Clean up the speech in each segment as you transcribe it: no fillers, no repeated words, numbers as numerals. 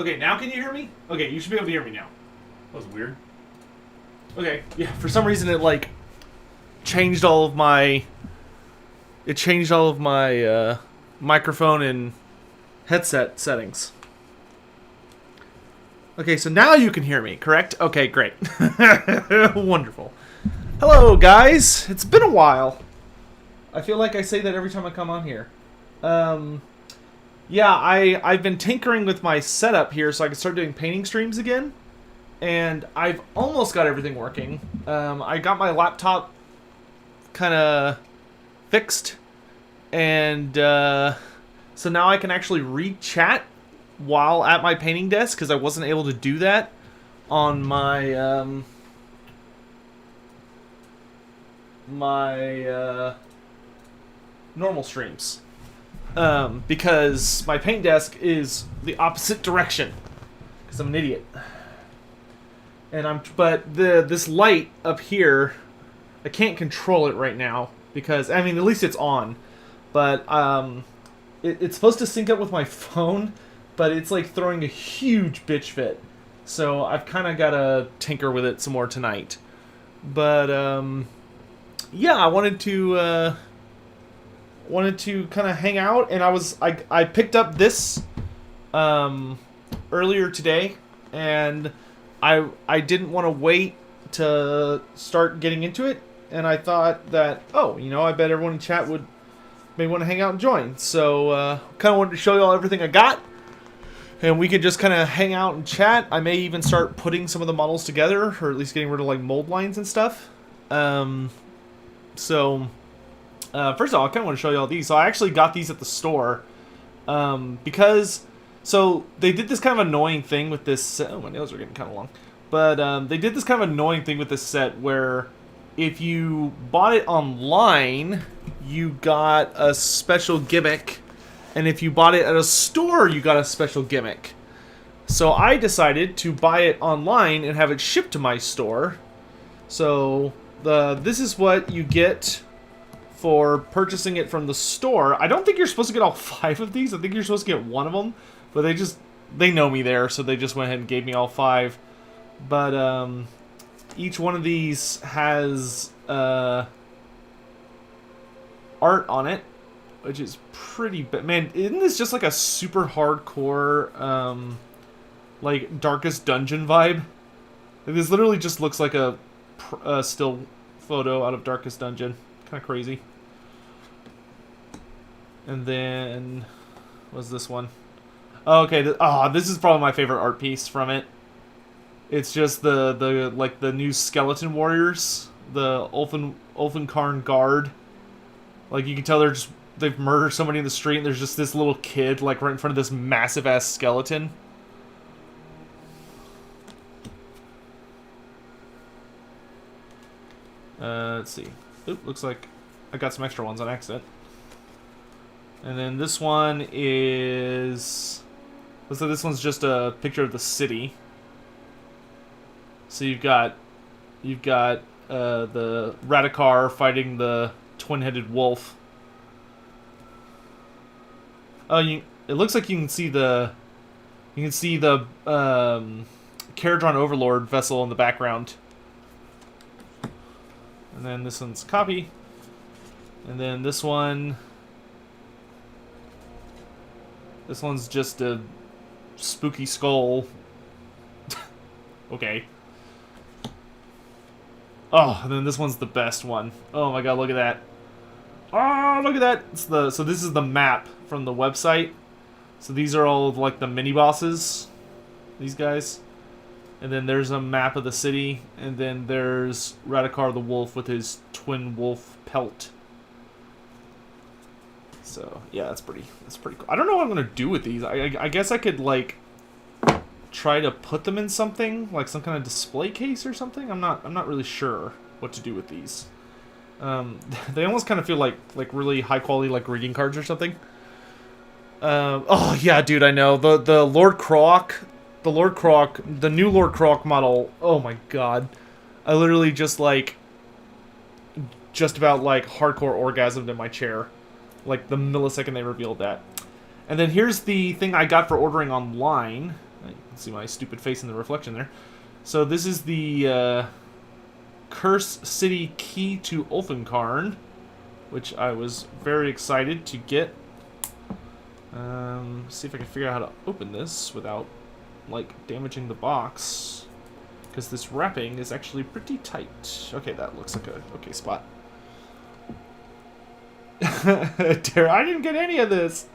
Okay, now can you hear me? Okay, you should be able to hear me now. That was weird. Okay, yeah, for some reason it, like, changed all of my... It changed all of my, microphone and headset settings. Okay, so now you can hear me, correct? Okay, great. Wonderful. Hello, guys. It's been a while. I feel like I say that every time I come on here. Yeah, I've been tinkering with my setup here so I can start doing painting streams again. And I've almost got everything working. I got my laptop kind of fixed. And so now I can actually read chat while at my painting desk, because I wasn't able to do that on my normal streams. Because my paint desk is the opposite direction, because I'm an idiot. And but this light up here, I can't control it right now because, I mean, at least it's on, but it's supposed to sync up with my phone, but it's like throwing a huge bitch fit. So I've kind of got to tinker with it some more tonight. But yeah, I wanted to kind of hang out, and I picked up this earlier today, and I didn't want to wait to start getting into it, and I thought that, oh, you know, I bet everyone in chat may want to hang out and join. So kind of wanted to show you all everything I got, and we could just kind of hang out and chat. I may even start putting some of the models together, or at least getting rid of like mold lines and stuff. So first of all, I kind of want to show you all these. So I actually got these at the store because... So, they did this kind of annoying thing with this set. Oh, my nails are getting kind of long. But, they did this kind of annoying thing with this set where if you bought it online, you got a special gimmick. And if you bought it at a store, you got a special gimmick. So, I decided to buy it online and have it shipped to my store. So, this is what you get for purchasing it from the store. I don't think you're supposed to get all 5 of these. I think you're supposed to get one of them. But they know me there, so they just went ahead and gave me all 5. But, each one of these has, art on it, which is pretty bad. Man, isn't this just like a super hardcore, like, Darkest Dungeon vibe? Like, this literally just looks like a still photo out of Darkest Dungeon. Kind of crazy. And then, what's this one? Oh, okay, this is probably my favorite art piece from it. It's just the like the new skeleton warriors, the Ulfenkarn guard. Like, you can tell they've murdered somebody in the street, and there's just this little kid like right in front of this massive ass skeleton. Let's see. Oop, looks like I got some extra ones on accident. And then this one is... Looks like this one's just a picture of the city. So you've got the Radikar fighting the twin-headed wolf. Oh, it looks like you can see the Caradron Overlord vessel in the background. And then this one's copy. And then this one... This one's just a spooky skull. Okay. Oh, and then this one's the best one. Oh my god, look at that. Oh, look at that. So this is the map from the website. So these are all like the mini bosses. These guys. And then there's a map of the city. And then there's Radikar the wolf with his twin wolf pelt. So, yeah, that's pretty cool. I don't know what I'm going to do with these. I guess I could, like, try to put them in something, like some kind of display case or something. I'm not really sure what to do with these. They almost kind of feel like really high quality, like, greeting cards or something. Oh, yeah, dude, I know. The Lord Kroak, the new Lord Kroak model, oh my god. I literally just about, like, hardcore orgasmed in my chair. Like, the millisecond they revealed that. And then here's the thing I got for ordering online. You can see my stupid face in the reflection there. So this is the Curse City Key to Ulfenkarn, which I was very excited to get. See if I can figure out how to open this without, like, damaging the box. Because this wrapping is actually pretty tight. Okay, that looks like a okay spot. I didn't get any of this.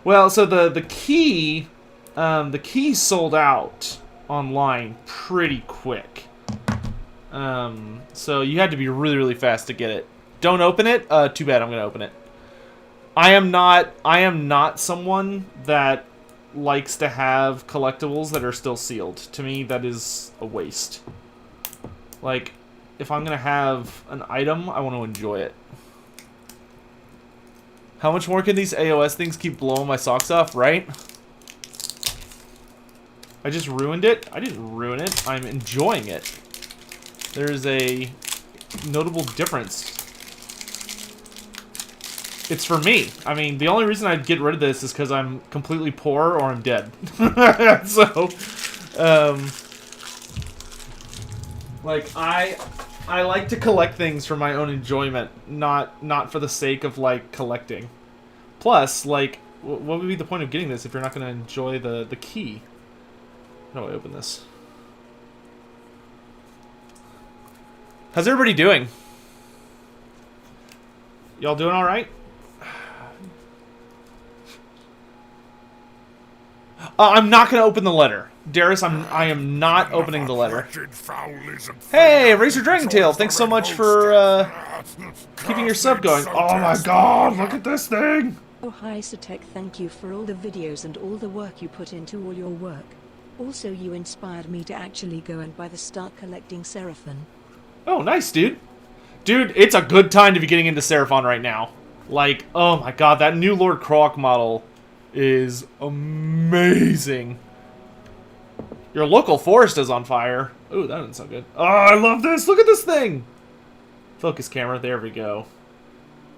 Well, so the key sold out online pretty quick. So you had to be really, really fast to get it. Don't open it. Too bad. I'm gonna open it. I am not someone that likes to have collectibles that are still sealed. To me, that is a waste. Like, if I'm gonna have an item, I want to enjoy it. How much more can these AOS things keep blowing my socks off, right? I just ruined it? I didn't ruin it. I'm enjoying it. There's a notable difference. It's for me. I mean, the only reason I'd get rid of this is because I'm completely poor or I'm dead. So, like, I like to collect things for my own enjoyment, not for the sake of, like, collecting. Plus, like, what would be the point of getting this if you're not going to enjoy the key? How do I open this? How's everybody doing? Y'all doing alright? I'm not going to open the letter. Darius, I am not opening the letter. Hey, Razor Dragontail, thanks so much for keeping your sub going. Oh my god, look at this thing! Oh hi Satek, thank you for all the videos and all the work you put into all your work. Also, you inspired me to actually go and buy the start collecting Seraphon. Oh, nice, dude. Dude, it's a good time to be getting into Seraphon right now. Like, oh my god, that new Lord Kroak model is amazing. Your local forest is on fire. Ooh, that doesn't sound good. Oh, I love this. Look at this thing. Focus camera. There we go.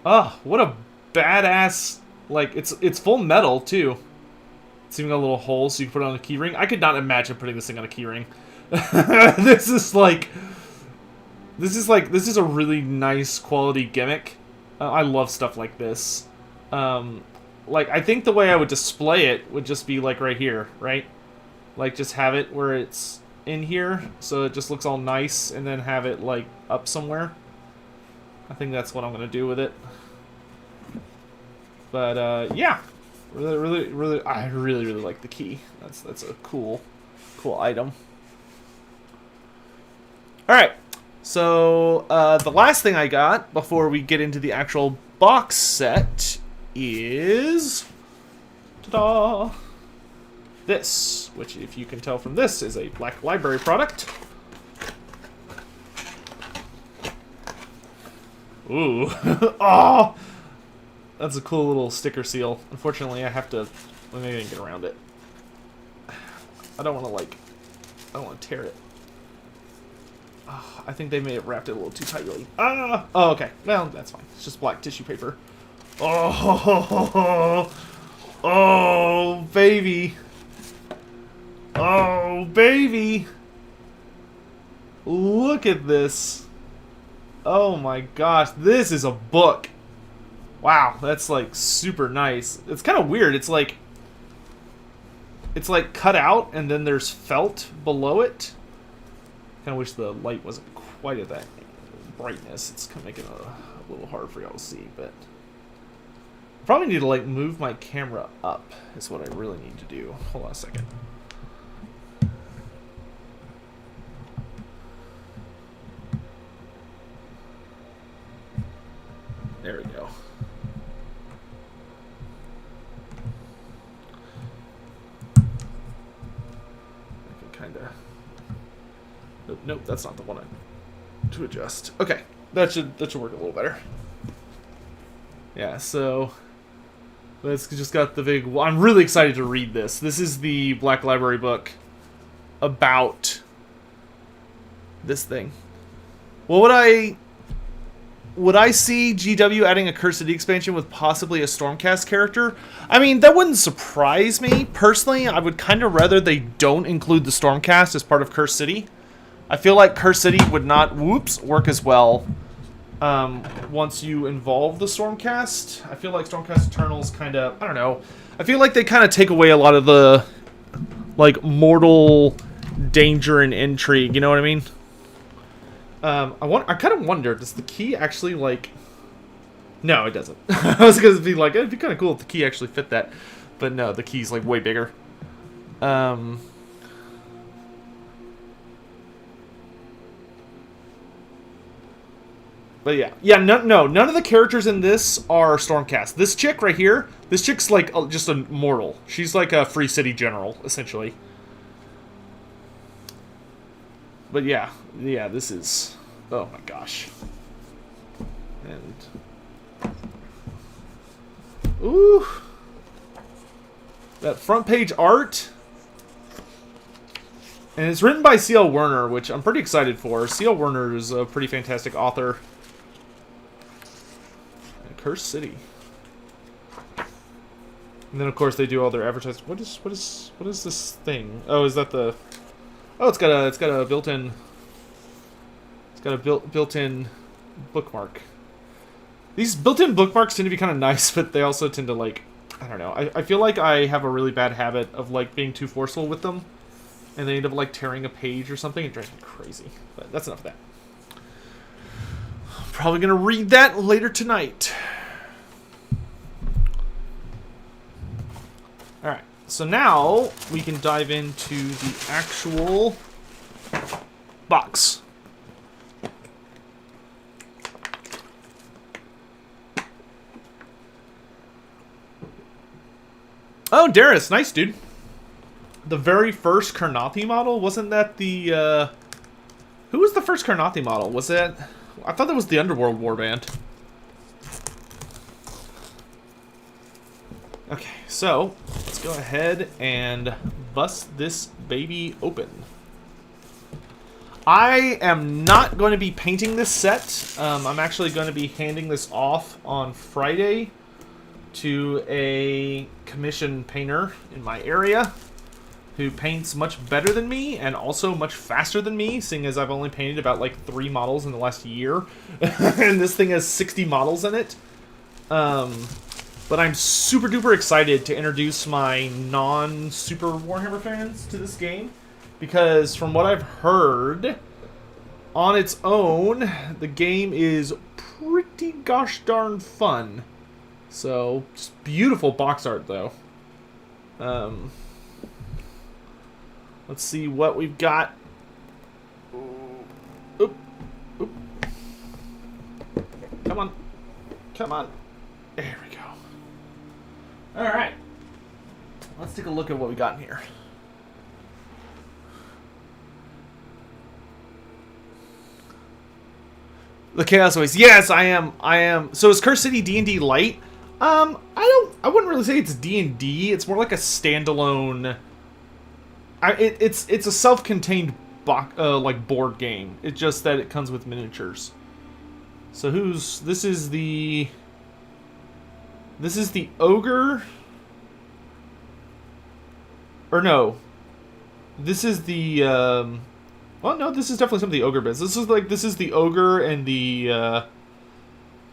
Oh, what a badass. Like, it's full metal, too. It's even got a little hole so you can put it on a keyring. I could not imagine putting this thing on a keyring. This is a really nice quality gimmick. I love stuff like this. Like, I think the way I would display it would just be, like, right here, right? Like, just have it where it's in here, so it just looks all nice, and then have it, like, up somewhere. I think that's what I'm gonna do with it. But, yeah. I really like the key. That's a cool item. Alright. So, the last thing I got before we get into the actual box set is... ta-da! This, which, if you can tell from this, is a Black Library product. Ooh. Oh! That's a cool little sticker seal. Unfortunately, I have to... well, maybe I can get around it. I don't want to, like... I don't want to tear it. Oh, I think they may have wrapped it a little too tightly. Ah! Oh, okay. Well, that's fine. It's just black tissue paper. Oh! Oh, baby! Oh, baby! Look at this. Oh my gosh, this is a book. Wow, that's like super nice. It's kind of weird. It's like cut out and then there's felt below it. Kind of wish the light wasn't quite at that brightness. It's kind of making it a little hard for y'all to see, but probably need to like move my camera up is what I really need to do. Hold on a second. There we go. I can kind of... Nope, that's not the one to adjust. Okay, that should work a little better. Yeah, so let's just got the big... Well, I'm really excited to read this. This is the Black Library book about this thing. What would I would I see GW adding a Cursed City expansion with possibly a Stormcast character? I mean, that wouldn't surprise me. Personally, I would kind of rather they don't include the Stormcast as part of Cursed City. I feel like Cursed City would not, work as well once you involve the Stormcast. I feel like Stormcast Eternals kind of, I don't know. I feel like they kind of take away a lot of the, like, mortal danger and intrigue. You know what I mean? I kind of wonder, does the key actually, like... No, it doesn't. I was going to be like, it'd be kind of cool if the key actually fit that. But no, the key's, like, way bigger. But yeah. Yeah, no, none of the characters in this are Stormcast. This chick right here, this chick's, like, just a mortal. She's, like, a Free City general, essentially. But yeah, this is... Oh my gosh. And... Ooh! That front page art... And it's written by C.L. Werner, which I'm pretty excited for. C.L. Werner is a pretty fantastic author. And Cursed City. And then of course they do all their advertising. What is this thing? Oh, is that the... Oh, it's got a built-in... It's got a built-in bookmark. These built-in bookmarks tend to be kind of nice, but they also tend to, like... I don't know. I feel like I have a really bad habit of, like, being too forceful with them. And they end up, like, tearing a page or something. It drives me crazy. But that's enough of that. I'm probably going to read that later tonight. Alright. So now we can dive into the actual box. Oh, Darius. Nice, dude. The very first Karnathi model? Wasn't that the, Who was the first Karnathi model? Was it... I thought that was the Underworld Warband. Okay, so, let's go ahead and bust this baby open. I am not going to be painting this set. I'm actually going to be handing this off on Friday to a commission painter in my area who paints much better than me and also much faster than me, seeing as I've only painted about like 3 models in the last year. And this thing has 60 models in it. But I'm super duper excited to introduce my non-Super Warhammer fans to this game, because from what I've heard, on its own, the game is pretty gosh darn fun. So, just beautiful box art, though. Let's see what we've got. Oop. Oop. Come on. Come on. There we go. Alright. Let's take a look at what we got in here. The Chaos Waste. Yes, I am. So is Cursed City D&D light? I wouldn't really say it's D&D. It's more like a standalone. It's a self-contained like board game. It's just that it comes with miniatures. So this is the ogre. Or no. This is the well, no, this is definitely some of the ogre bits. This is the ogre and the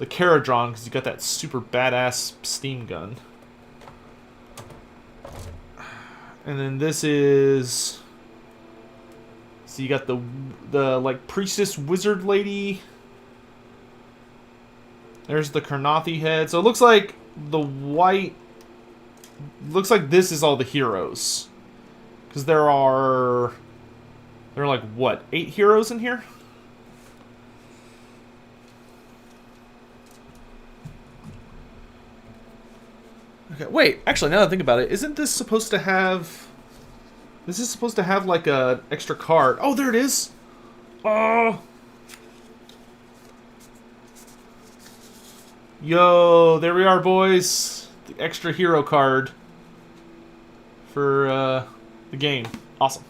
Caradron, because you got that super badass steam gun. And then this is... So you got the like priestess wizard lady. There's the Karnathi head. So it looks like the white... Looks like this is all the heroes. Because there are like, what, 8 heroes in here? Okay, wait, actually, now that I think about it, isn't this supposed to have... This is supposed to have, like, a extra card. Oh, there it is! Oh! Yo, there we are, boys! The extra hero card for, the game. Awesome.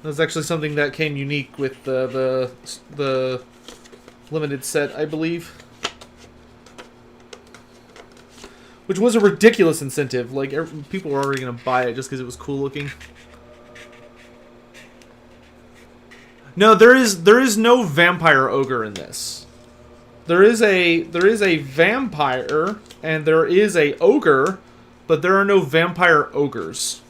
That's actually something that came unique with the limited set, I believe. Which was a ridiculous incentive. Like, people were already going to buy it just because it was cool looking. No, there is no vampire ogre in this. There is a vampire and there is a ogre, but there are no vampire ogres.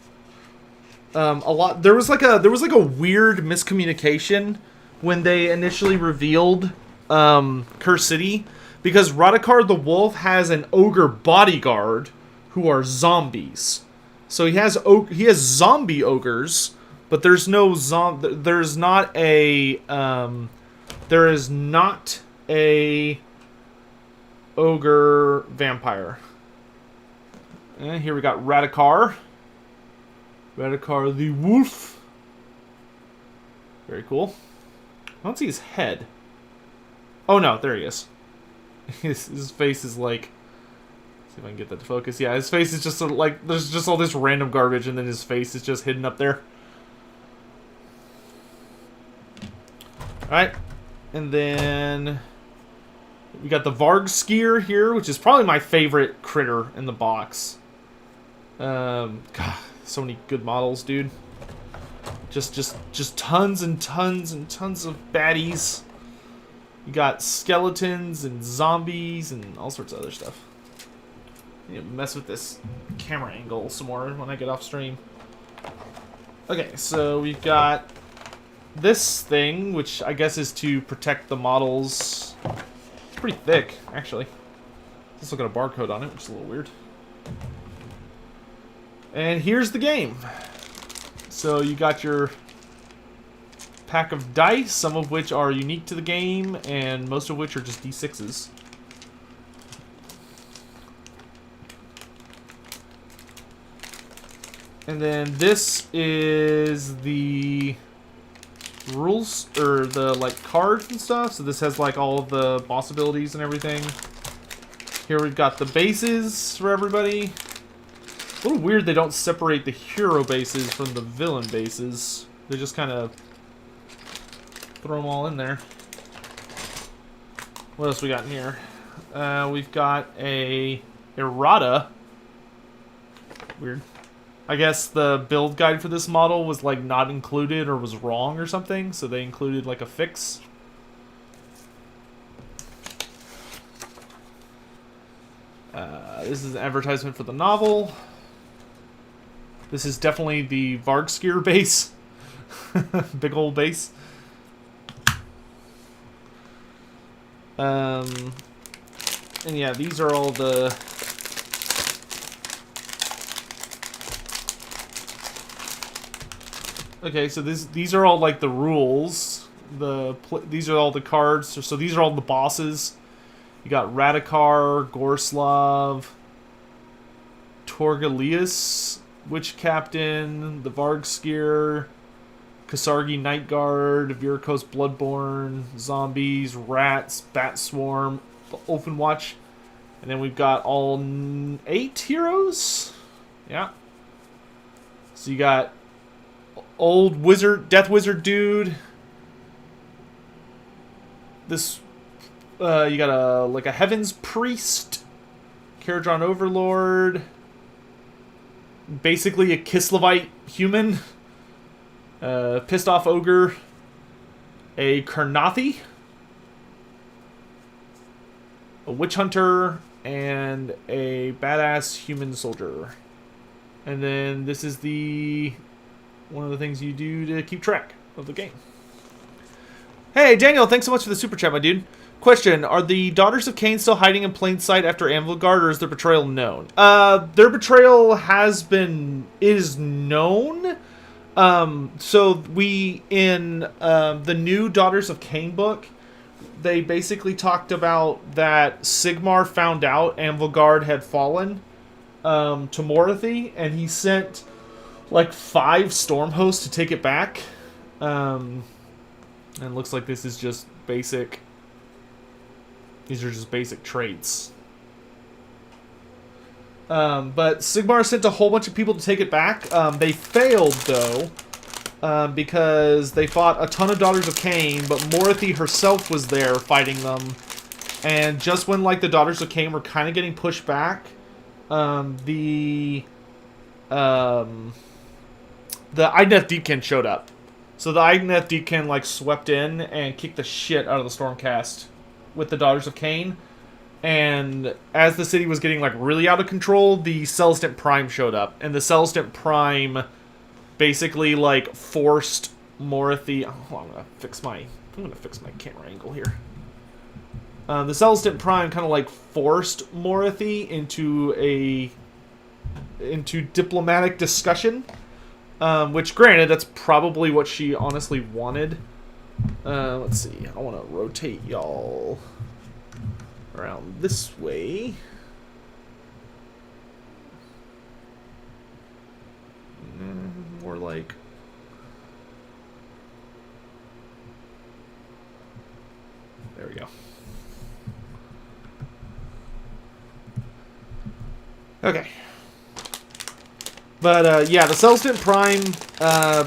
There was like a weird miscommunication when they initially revealed Curse City, because Radakar the Wolf has an ogre bodyguard who are zombies. So he has zombie ogres, but there is not a ogre vampire. And here we got Radakar. Radakar the Wolf. Very cool. I don't see his head. Oh no, there he is. His face is like... Let's see if I can get that to focus. Yeah, his face is just sort of like... There's just all this random garbage and then his face is just hidden up there. Alright. And then... we got the Vargskier here, which is probably my favorite critter in the box. God, so many good models, dude. Just tons and tons and tons of baddies. You got skeletons and zombies and all sorts of other stuff. I need to mess with this camera angle some more when I get off stream. Okay, so we've got this thing, which I guess is to protect the models. It's pretty thick, actually. Let's look at a barcode on it, which is a little weird. And here's the game. So you got your pack of dice, some of which are unique to the game, and most of which are just D6s. And then this is the rules, or the like cards and stuff. So this has like all of the boss abilities and everything. Here we've got the bases for everybody. A little weird they don't separate the hero bases from the villain bases. They just kind of throw them all in there. What else we got in here? We've got a errata. Weird. I guess the build guide for this model was like not included or was wrong or something, so they included like a fix. This is an advertisement for the novel. This is definitely the Vargskier base. Big old base. And yeah, these are all the... Okay, so these are all like the rules. These are all the cards. So these are all the bosses. You got Radakar, Gorslav, Torgalius, Witch Captain, the Vargskier, Kasargi Night Guard, Virkos Bloodborne, Zombies, Rats, Bat Swarm, Ulfenwatch, and then we've got all 8 heroes. Yeah. So you got old wizard, death wizard dude. This, you got a heavens priest, Caradron overlord, basically a Kislevite human, pissed off ogre, a Karnathi, a witch hunter, and a badass human soldier. And then this is one of the things you do to keep track of the game. Hey, Daniel, thanks so much for the super chat, my dude. Question, are the Daughters of Cain still hiding in plain sight after Anvilgard, or is their betrayal known? Their betrayal is known. So we, in the new Daughters of Cain book, they basically talked about that Sigmar found out Anvilgard had fallen to Morathi, and he sent like 5 storm hosts to take it back. And it looks like this is just basic. These are just basic traits. But Sigmar sent a whole bunch of people to take it back. They failed, though. because they fought a ton of Daughters of Cain, but Morathi herself was there fighting them. And just when like the Daughters of Cain were kind of getting pushed back, the Idneth Deepkin showed up. So the Idneth Deepkin like swept in and kicked the shit out of the Stormcast with the Daughters of Cain. And as the city was getting like really out of control, the Celestant Prime showed up, and the Celestant Prime basically like forced Morathi. Oh, I'm gonna fix my camera angle here. The Celestant Prime kind of like forced Morathi into diplomatic discussion, which granted that's probably what she honestly wanted. Let's see. I want to rotate y'all around this way. More like there we go. Okay. But yeah, the Celestant Prime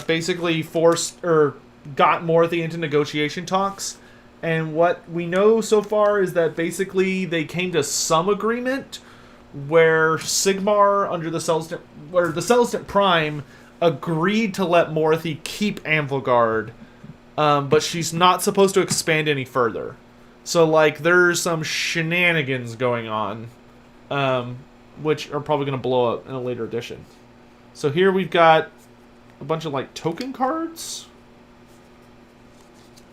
basically forced or got Morathi into negotiation talks. And what we know so far is that basically they came to some agreement where Sigmar under the Celestant Prime agreed to let Morathi keep Anvilgard, but she's not supposed to expand any further. So like there's some shenanigans going on, which are probably going to blow up in a later edition. So here we've got a bunch of like token cards.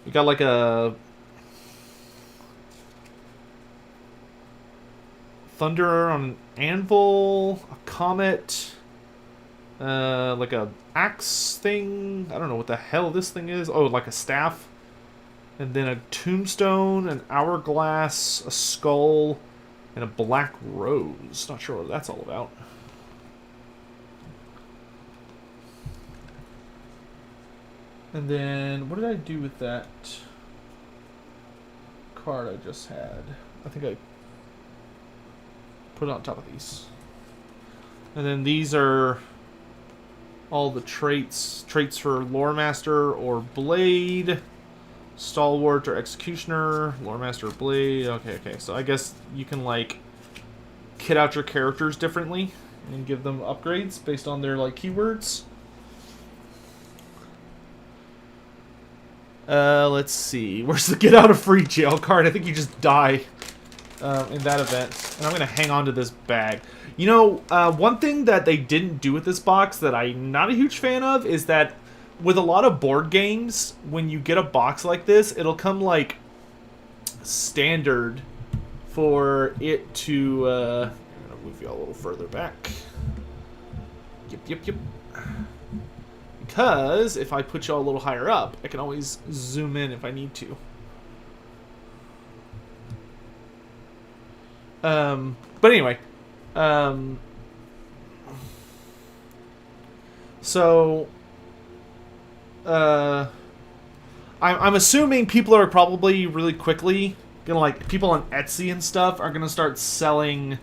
We got like a thunder on an anvil, a comet, like a axe thing. I don't know what the hell this thing is. Oh, like a staff. And then a tombstone, an hourglass, a skull, and a black rose. Not sure what that's all about. And then, what did I do with that card I just had? I think I put it on top of these. And then these are all the traits. Traits for Lore Master or Blade, Stalwart or Executioner, Lore Master or Blade. Okay. So I guess you can, like, kit out your characters differently and give them upgrades based on their, like, keywords. Let's see. Where's the get out of free jail card? I think you just die in that event. And I'm going to hang on to this bag. You know, one thing that they didn't do with this box that I'm not a huge fan of is that with a lot of board games, when you get a box like this, it'll come, like, standard for it to, I'm going to move you all a little further back. Yep. Because if I put y'all a little higher up, I can always zoom in if I need to. But anyway, so I'm assuming people are probably really quickly gonna, like, people on Etsy and stuff are gonna start selling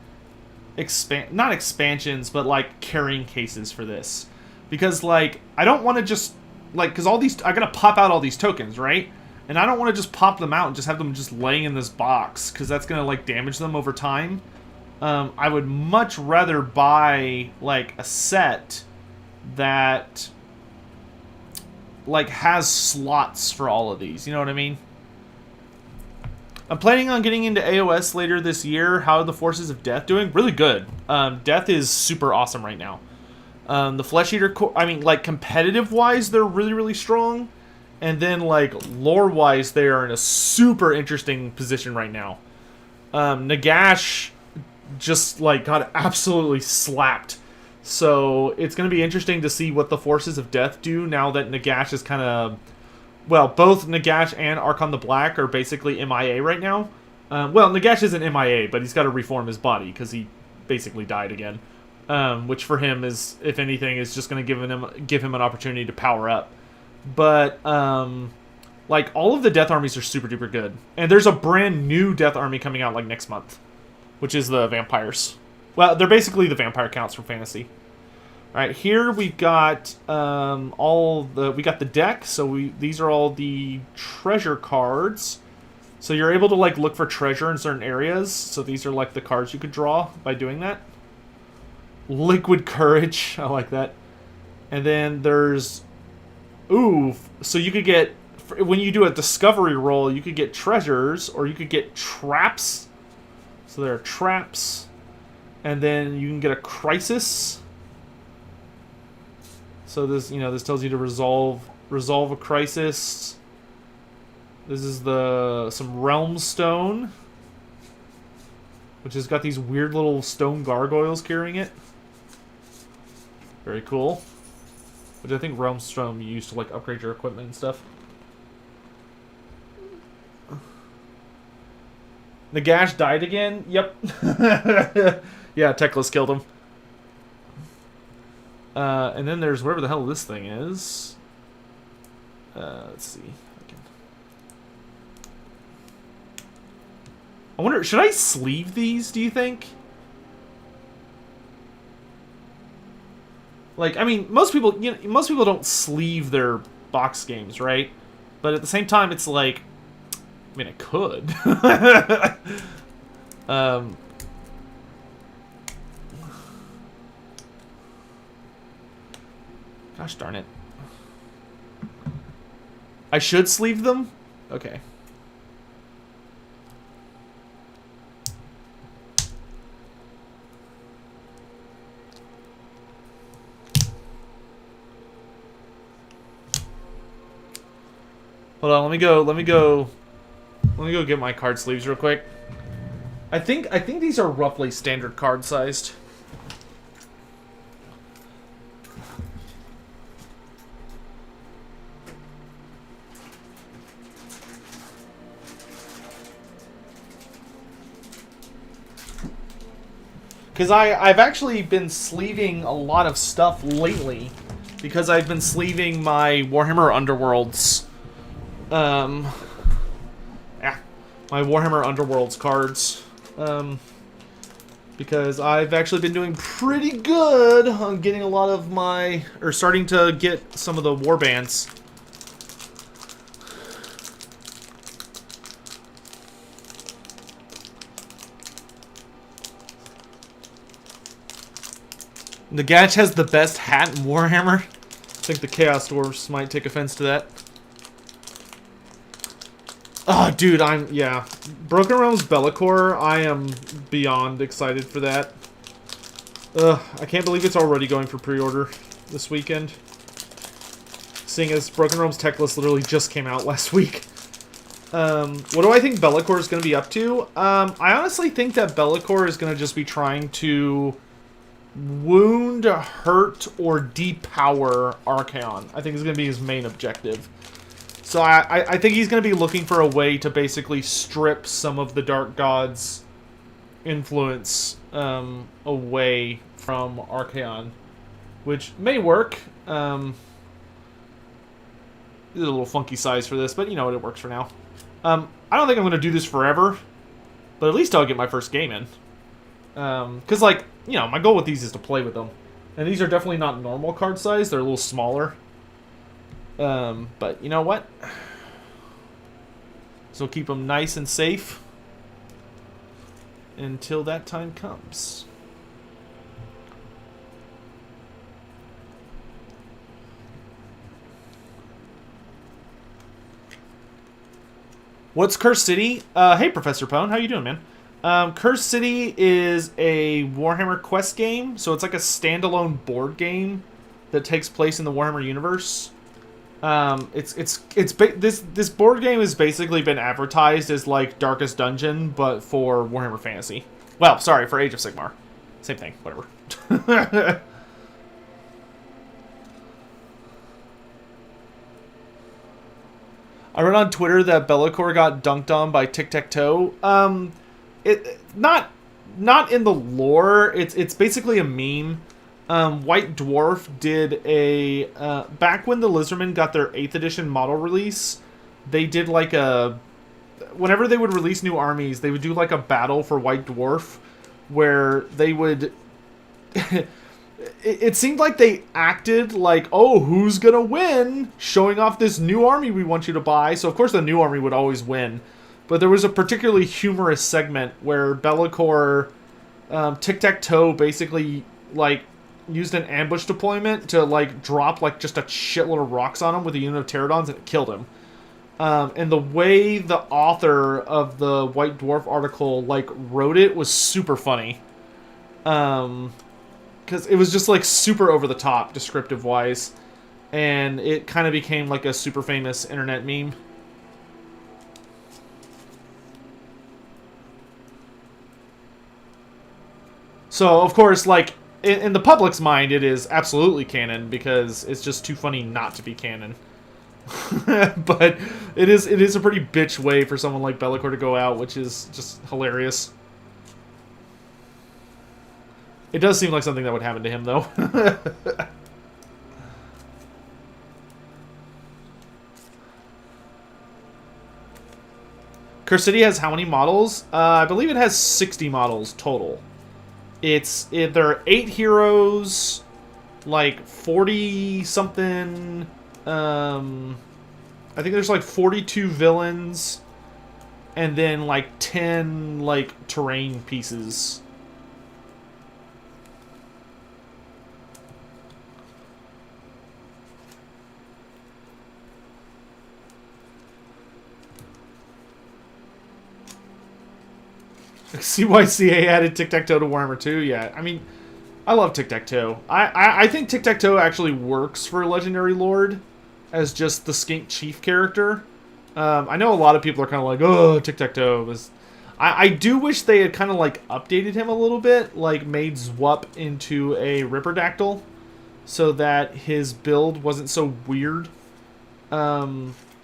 not expansions, but like carrying cases for this. Because, like, I don't want to just, like, because all these, I gotta pop out all these tokens, right? And I don't want to just pop them out and just have them just laying in this box, because that's gonna, like, damage them over time. I would much rather buy, like, a set that, like, has slots for all of these. You know what I mean? I'm planning on getting into AOS later this year. How are the Forces of Death doing? Really good. Death is super awesome right now. The Flesh Eater, I mean, like, competitive-wise, they're really, really strong. And then, like, lore-wise, they are in a super interesting position right now. Nagash just, like, got absolutely slapped. So, it's going to be interesting to see what the Forces of Death do now that Nagash is kind of... Well, both Nagash and Archon the Black are basically MIA right now. Well, Nagash isn't MIA, but he's got to reform his body, because he basically died again. Which for him is, if anything, is just going to give him an opportunity to power up. But, like, all of the Death Armies are super duper good. And there's a brand new Death Army coming out, like, next month. Which is the Vampires. Well, they're basically the Vampire Counts from Fantasy. All right, here we've got we got the deck. So these are all the treasure cards. So you're able to like look for treasure in certain areas. So these are like the cards you could draw by doing that. Liquid Courage, I like that. And then there's, ooh, so you could get, when you do a discovery roll, you could get treasures or you could get traps. So there are traps, and then you can get a crisis. So this, this tells you to resolve a crisis. This is some Realmstone, which has got these weird little stone gargoyles carrying it. Very cool. Which I think Realmstone you use to like upgrade your equipment and stuff. Nagash died again? Yep. Yeah, Teclis killed him. And then there's wherever the hell this thing is. Let's see. I wonder, should I sleeve these, do you think? Like, I mean, most people don't sleeve their box games, right? But at the same time, it's like, I mean, I could. Gosh darn it. I should sleeve them? Okay. Hold on, let me go get my card sleeves real quick. I think these are roughly standard card sized. Because I've actually been sleeving a lot of stuff lately. Because I've been sleeving my Warhammer Underworlds. My Warhammer Underworlds cards. Because I've actually been doing pretty good on getting a lot of my... Or starting to get some of the warbands. Nagash has the best hat in Warhammer. I think the Chaos Dwarfs might take offense to that. Oh, dude, yeah. Broken Realms Be'lakor, I am beyond excited for that. Ugh, I can't believe it's already going for pre-order this weekend. Seeing as Broken Realms Teclis literally just came out last week. What do I think Be'lakor is going to be up to? I honestly think that Be'lakor is going to just be trying to wound, hurt, or depower Archaon. I think is going to be his main objective. So I think he's going to be looking for a way to basically strip some of the Dark God's influence away from Archaon, which may work. It's a little funky size for this, but you know what, it works for now. I don't think I'm going to do this forever, but at least I'll get my first game in. Because, like, you know, my goal with these is to play with them. And these are definitely not normal card size, they're a little smaller. But you know what? So keep them nice and safe until that time comes. What's Cursed City? Hey, Professor Pone, how you doing, man? Cursed City is a Warhammer Quest game, so it's like a standalone board game that takes place in the Warhammer universe. This board game has basically been advertised as like Darkest Dungeon, but for Warhammer Fantasy. Well, sorry, for Age of Sigmar. Same thing, whatever. I read on Twitter that Be'lakor got dunked on by Tic-Tac-Toe. Not in the lore. It's basically a meme. White Dwarf did a back when the Lizardmen got their 8th edition model release, they did like a, whenever they would release new armies, they would do like a battle for White Dwarf where they would it seemed like they acted like, oh, who's gonna win? Showing off this new army we want you to buy. So of course the new army would always win. But there was a particularly humorous segment where Be'lakor, tic-tac-toe basically like used an ambush deployment to like drop like just a shitload of rocks on him with a unit of pterodons, and it killed him. And the way the author of the White Dwarf article like wrote it was super funny. Because it was just like super over the top descriptive wise, and it kind of became like a super famous internet meme. So of course, like in the public's mind, it is absolutely canon because it's just too funny not to be canon. But it is a pretty bitch way for someone like Be'lakor to go out, which is just hilarious. It does seem like something that would happen to him, though. Curse City has how many models? I believe it has 60 models total. There are 8 heroes, like 40 something. I think there's like 42 villains, and then like 10 like terrain pieces. CYCA added tic-tac-toe to Warhammer 2. Yeah, I mean, I love tic-tac-toe. I think tic-tac-toe actually works for Legendary Lord as just the skink chief character. I know a lot of people are kind of like, oh, tic-tac-toe. I do wish they had kind of like updated him a little bit, like made Zwup into a Ripperdactyl, so that his build wasn't so weird.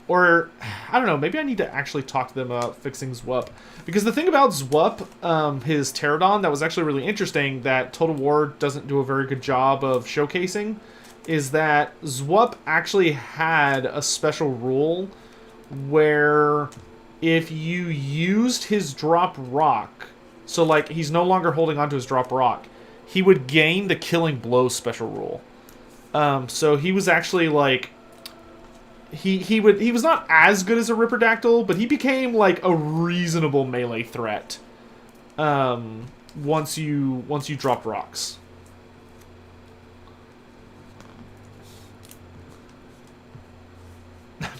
Or, I don't know, maybe I need to actually talk to them about fixing Zwup. Because the thing about Zwup, his Pterodon, that was actually really interesting, that Total War doesn't do a very good job of showcasing, is that Zwup actually had a special rule where if you used his drop rock, so like he's no longer holding onto his drop rock, he would gain the Killing Blow special rule. So he was actually like... He was not as good as a Ripperdactyl, but he became like a reasonable melee threat. Once you dropped rocks.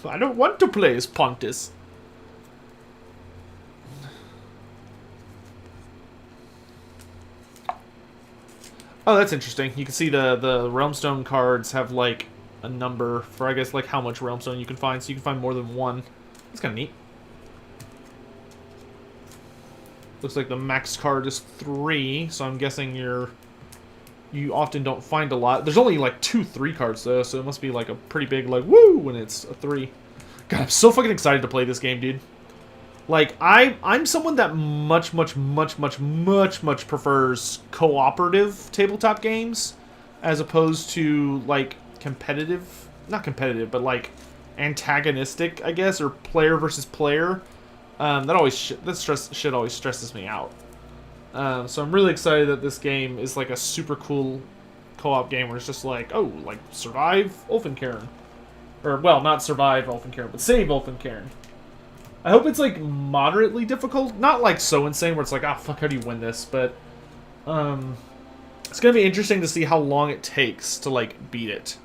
I don't want to play as Pontus. Oh, that's interesting. You can see the Realmstone cards have like a number for, I guess, like how much Realmstone you can find, so you can find more than one. That's kind of neat. Looks like the max card is 3, so I'm guessing you often don't find a lot. There's only like 2 3 cards though, so it must be like a pretty big like woo when it's a 3. God, I'm so fucking excited to play this game, dude. Like I'm someone that much prefers cooperative tabletop games as opposed to like competitive, not competitive, but like antagonistic, I guess, or player versus player. That shit always stresses me out. So I'm really excited that this game is like a super cool co-op game where it's just like, oh, like survive Ulfencairn, or well, not survive Ulfencairn, but save Ulfencairn. I hope it's like moderately difficult, not like so insane where it's like, ah, fuck, how do you win this? But it's gonna be interesting to see how long it takes to like beat it.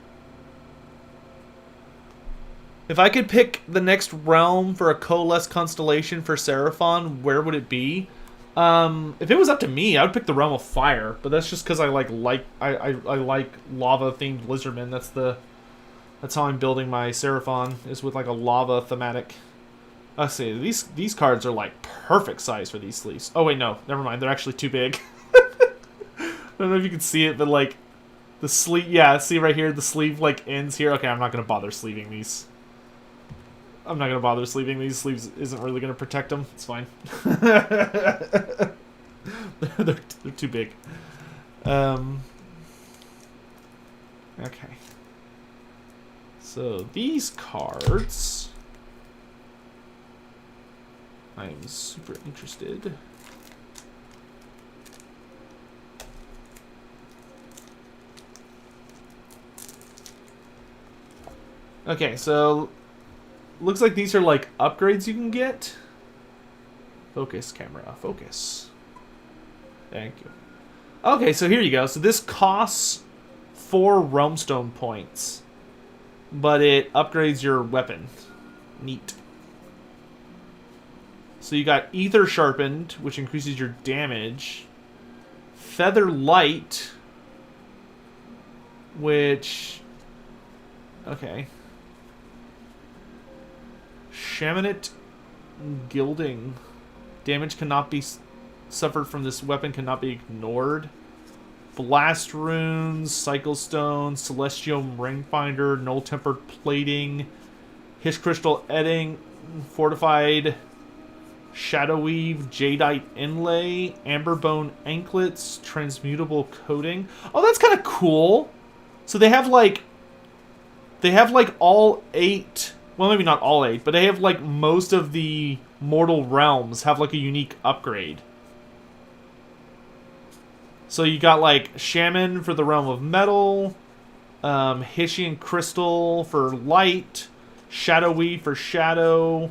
If I could pick the next realm for a coalesce constellation for Seraphon, where would it be? If it was up to me, I would pick the Realm of Fire, but that's just because I like lava themed Lizardmen. That's how I'm building my Seraphon, is with like a lava thematic. Let's see, these cards are like perfect size for these sleeves. Oh wait, no, never mind. They're actually too big. I don't know if you can see it, but like the sleeve, yeah, see right here, the sleeve like ends here. Okay, I'm not gonna bother sleeving these. I'm not going to bother sleeving these. Sleeves isn't really going to protect them. It's fine. they're too big. Okay. So these cards, I'm super interested. Okay, so looks like these are like upgrades you can get. Focus, camera, focus. Thank you. Okay, so here you go. So this costs 4 Realmstone points, but it upgrades your weapon. Neat. So you got Ether Sharpened, which increases your damage. Feather Light, which... okay. Shamanite Gilding. Damage cannot be suffered from this weapon cannot be ignored. Blast Runes, Cycle Stone, Celestial Ringfinder, Null Tempered Plating, Hish Crystal Edding, Fortified Shadow Weave, Jadeite Inlay, Amberbone Anklets, Transmutable Coating. Oh, that's kind of cool. So they have like all 8, well, maybe not all 8, but they have like most of the mortal realms have like a unique upgrade. So you got like Shaman for the Realm of Metal, Hessian Crystal for Light, Shadow Weave for Shadow,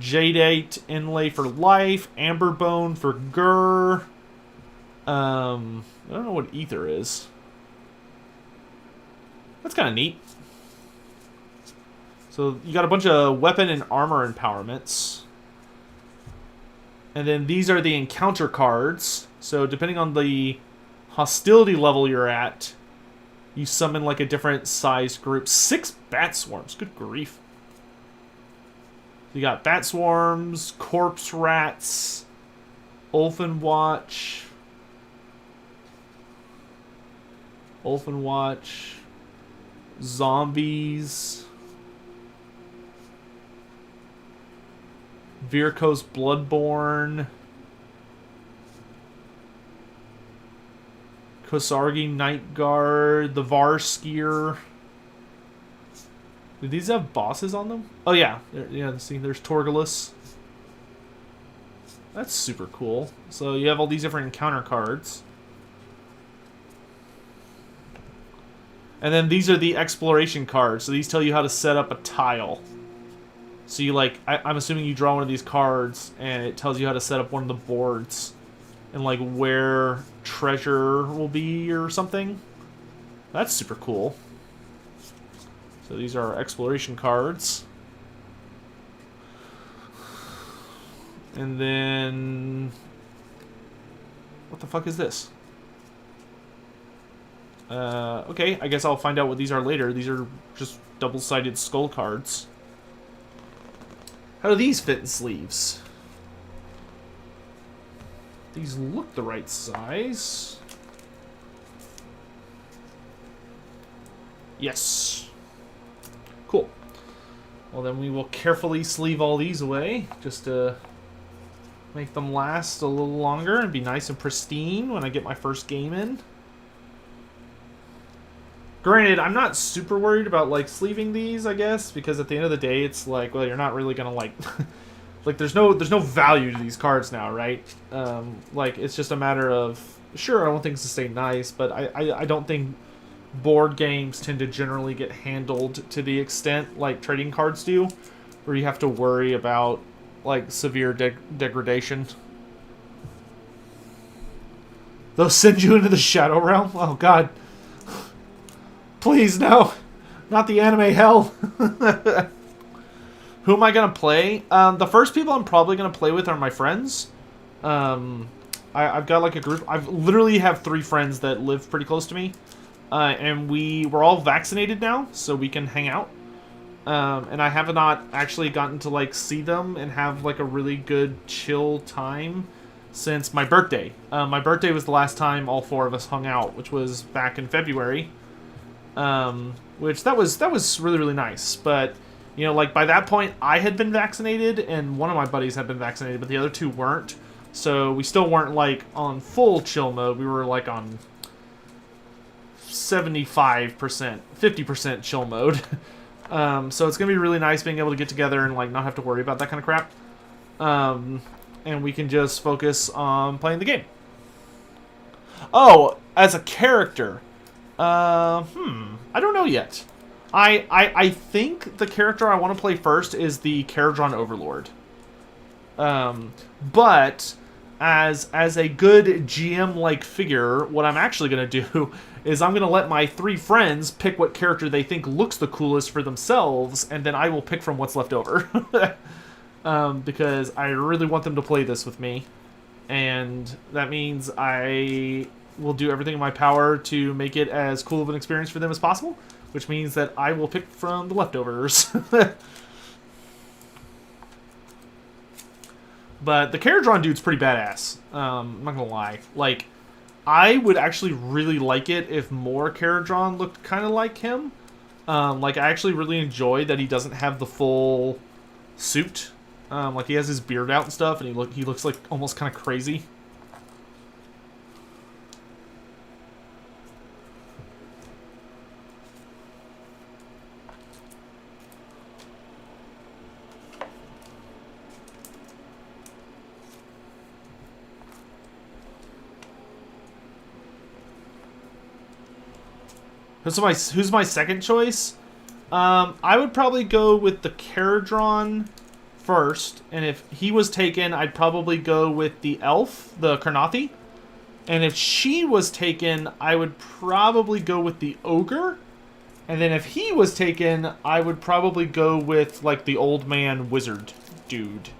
Jadeite Inlay for Life, Amberbone for Gur. I don't know what Ether is. That's kind of neat. So you got a bunch of weapon and armor empowerments. And then these are the encounter cards. So depending on the hostility level you're at, you summon like a different size group. 6 bat swarms. Good grief. You got bat swarms, corpse rats, Ulfenwatch, zombies, Virko's Bloodborne, Kosargi Night Guard, the Varskier. Do these have bosses on them? Oh yeah, yeah. See, there's Torgalus. That's super cool. So you have all these different encounter cards. And then these are the exploration cards. So these tell you how to set up a tile. So you like, I'm assuming you draw one of these cards and it tells you how to set up one of the boards. And like where treasure will be or something. That's super cool. So these are our exploration cards. And then... what the fuck is this? Okay, I guess I'll find out what these are later. These are just double-sided skull cards. How do these fit in sleeves? These look the right size. Yes. Cool. Well, then we will carefully sleeve all these away, just to make them last a little longer and be nice and pristine when I get my first game in. Granted, I'm not super worried about, like, sleeving these, I guess, because at the end of the day, it's like, well, you're not really gonna, like... like, there's no value to these cards now, right? Like, it's just a matter of... sure, I want things to stay nice, but I don't think board games tend to generally get handled to the extent like trading cards do, where you have to worry about, like, severe degradation. They'll send you into the Shadow Realm? Oh, God. Please, no. Not the anime hell. Who am I going to play? The first people I'm probably going to play with are my friends. I've got, like, a group. I literally have 3 friends that live pretty close to me. And we're all vaccinated now, so we can hang out. And I have not actually gotten to, like, see them and have, like, a really good chill time since my birthday. My birthday was the last time all 4 of us hung out, which was back in February. Which that was really, really nice. But, you know, like, by that point, I had been vaccinated, and one of my buddies had been vaccinated, but the other 2 weren't. So we still weren't, like, on full chill mode. We were, like, on 75%, 50% chill mode. So it's going to be really nice being able to get together and, like, not have to worry about that kind of crap. And we can just focus on playing the game. Oh, as a character. I don't know yet. I think the character I want to play first is the Caradron Overlord. But as a good GM-like figure, what I'm actually going to do is I'm going to let my 3 friends pick what character they think looks the coolest for themselves, and then I will pick from what's left over. Because I really want them to play this with me. And that means I will do everything in my power to make it as cool of an experience for them as possible, which means that I will pick from the leftovers. But the Caradron dude's pretty badass. I'm not gonna lie. Like, I would actually really like it if more Caradron looked kind of like him. Like, I actually really enjoy that he doesn't have the full suit. Like, he has his beard out and stuff, and he looks like almost kind of crazy. Who's my second choice? I would probably go with the Caradron first, and if he was taken, I'd probably go with the elf, the Karnathi. And if she was taken, I would probably go with the ogre. And then if he was taken, I would probably go with, like, the old man wizard dude.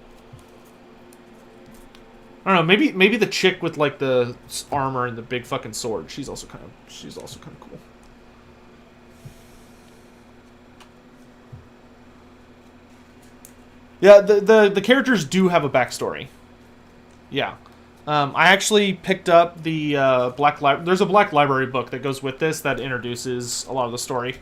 I don't know, maybe the chick with, like, the armor and the big fucking sword. She's also kind of cool. Yeah, the characters do have a backstory. Yeah. I actually picked up the there's a Black Library book that goes with this that introduces a lot of the story.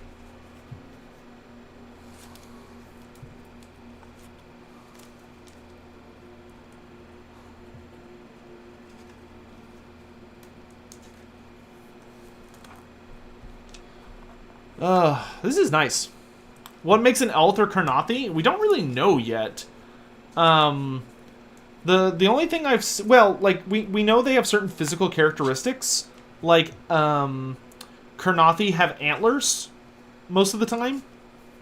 This is nice. What makes an elf or Karnathi? We don't really know yet. The only thing like, we know they have certain physical characteristics. Like, Karnathi have antlers most of the time.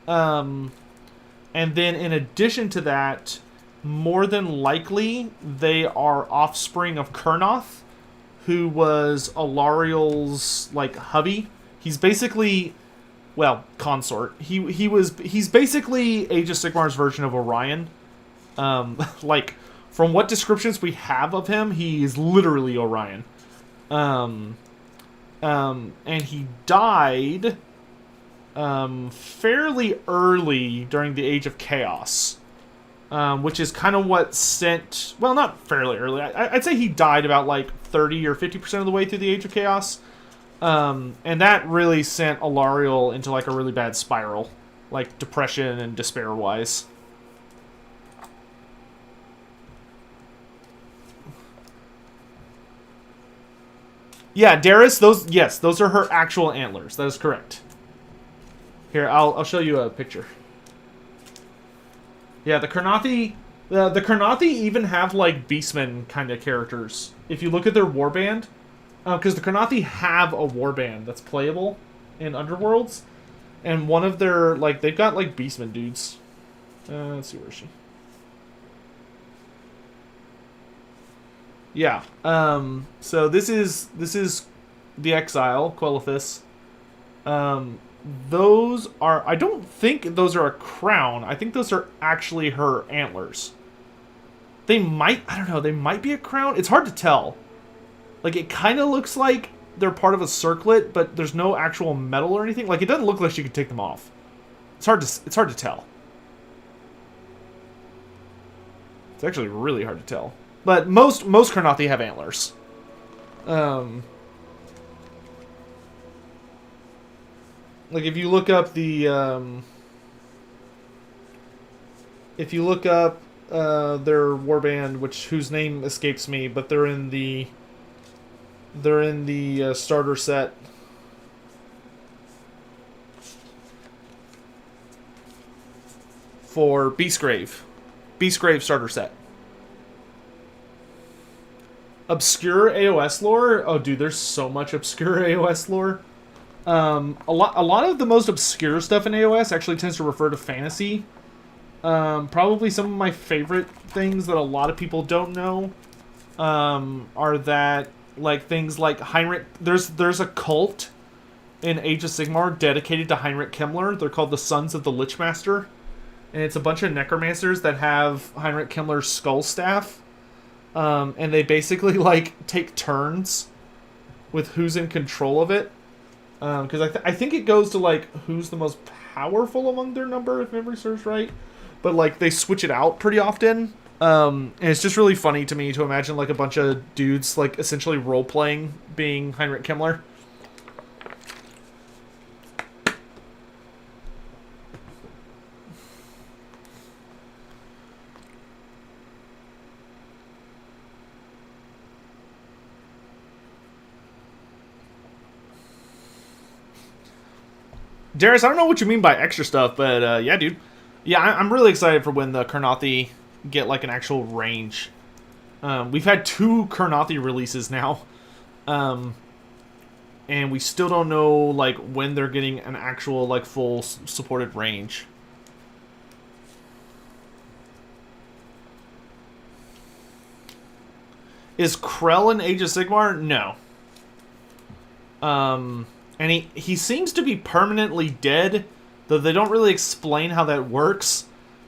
And then in addition to that, more than likely, they are offspring of Kurnoth, who was Alariel's, like, hubby. He's basically... well, consort. He's basically Age of Sigmar's version of Orion. Like, from what descriptions we have of him, he's literally Orion. And he died fairly early during the Age of Chaos, which is kind of what sent... well, not fairly early. I'd say he died about, like, 30 or 50% of the way through the Age of Chaos. And that really sent Alariel into, like, a really bad spiral. Like, depression and despair-wise. Yeah, Darius, those are her actual antlers. That is correct. Here, I'll show you a picture. Yeah, the Karnathi... the Karnathi even have, like, Beastmen kind of characters. If you look at their warband... because the Karnathi have a warband that's playable in Underworlds. And one of their, like, they've got, like, Beastmen dudes. Let's see, where is she? Yeah. So this is the Exile, Quelithus. Those are, I don't think those are a crown. I think those are actually her antlers. They might, I don't know, they might be a crown. It's hard to tell. Like, it kind of looks like they're part of a circlet, but there's no actual metal or anything. Like, it doesn't look like she could take them off. It's hard to tell. It's actually really hard to tell. But most Karnathi have antlers. Like, if you look up the their warband, whose name escapes me, but they're in the starter set. For Beastgrave. Beastgrave starter set. Obscure AOS lore? Oh, dude, there's so much obscure AOS lore. A lot of the most obscure stuff in AOS actually tends to refer to fantasy. Probably some of my favorite things that a lot of people don't know are that, like, things like Heinrich. There's a cult in Age of Sigmar dedicated to Heinrich Himmler. They're called the Sons of the Lichmaster, and it's a bunch of necromancers that have Heinrich Himmler's skull staff, and they basically like take turns with who's in control of it. Because I think it goes to like who's the most powerful among their number, if memory serves right. But like they switch it out pretty often. And it's just really funny to me to imagine like a bunch of dudes like essentially role playing being Heinrich Himmler. Darius, I don't know what you mean by extra stuff, but yeah, dude. Yeah, I'm really excited for when the Kurnothi get like an actual range. We've had 2 Kurnothi releases now. And we still don't know like when they're getting an actual like full supported range. Is Krell in Age of Sigmar? No. And he seems to be permanently dead, though they don't really explain how that works,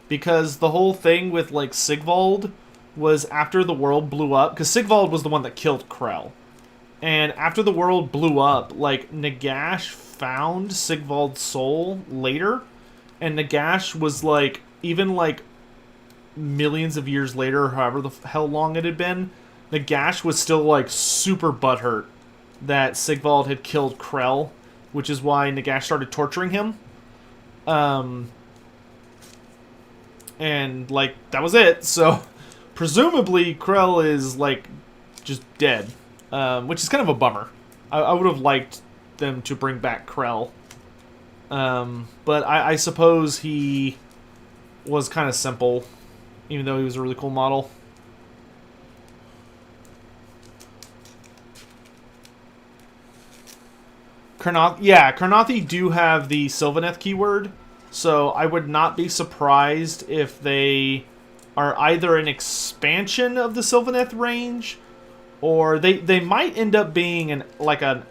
because the whole thing with, like, Sigvald was after the world blew up, because Sigvald was the one that killed Krell. And after the world blew up, like, Nagash found Sigvald's soul later, and Nagash was, like, even, like, millions of years later, however the hell long it had been, Nagash was still, like, super butthurt that Sigvald had killed Krell, which is why Nagash started torturing him. And, like, that was it. So, presumably, Krell is, like, just dead. Which is kind of a bummer. I would have liked them to bring back Krell. But I suppose he was kind of simple, even though he was a really cool model. Kurnothi do have the Sylvaneth keyword, so I would not be surprised if they are either an expansion of the Sylvaneth range, or they might end up being like a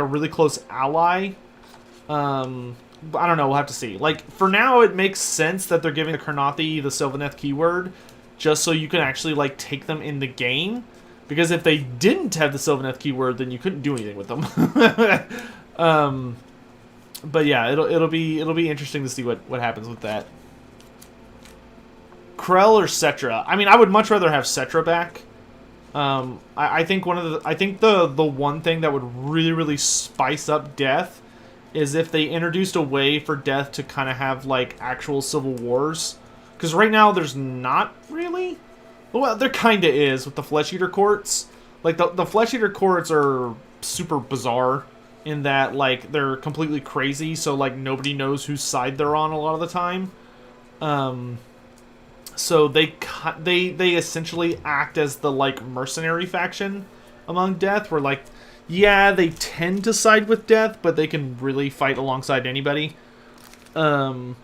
really close ally. I don't know. We'll have to see. Like, for now, it makes sense that they're giving the Kurnothi the Sylvaneth keyword, just so you can actually like take them in the game. Because if they didn't have the Sylvaneth keyword, then you couldn't do anything with them. But yeah, it'll be interesting to see what happens with that. Krell or Cetra? I mean, I would much rather have Cetra back. I think the one thing that would really spice up Death is if they introduced a way for Death to kind of have like actual civil wars. Because right now there's not really. Well, there kind of is with the Flesh Eater courts. Like the Flesh Eater courts are super bizarre in that like they're completely crazy, so like nobody knows whose side they're on a lot of the time. So they essentially act as the like mercenary faction among Death, where like yeah, they tend to side with Death, but they can really fight alongside anybody. But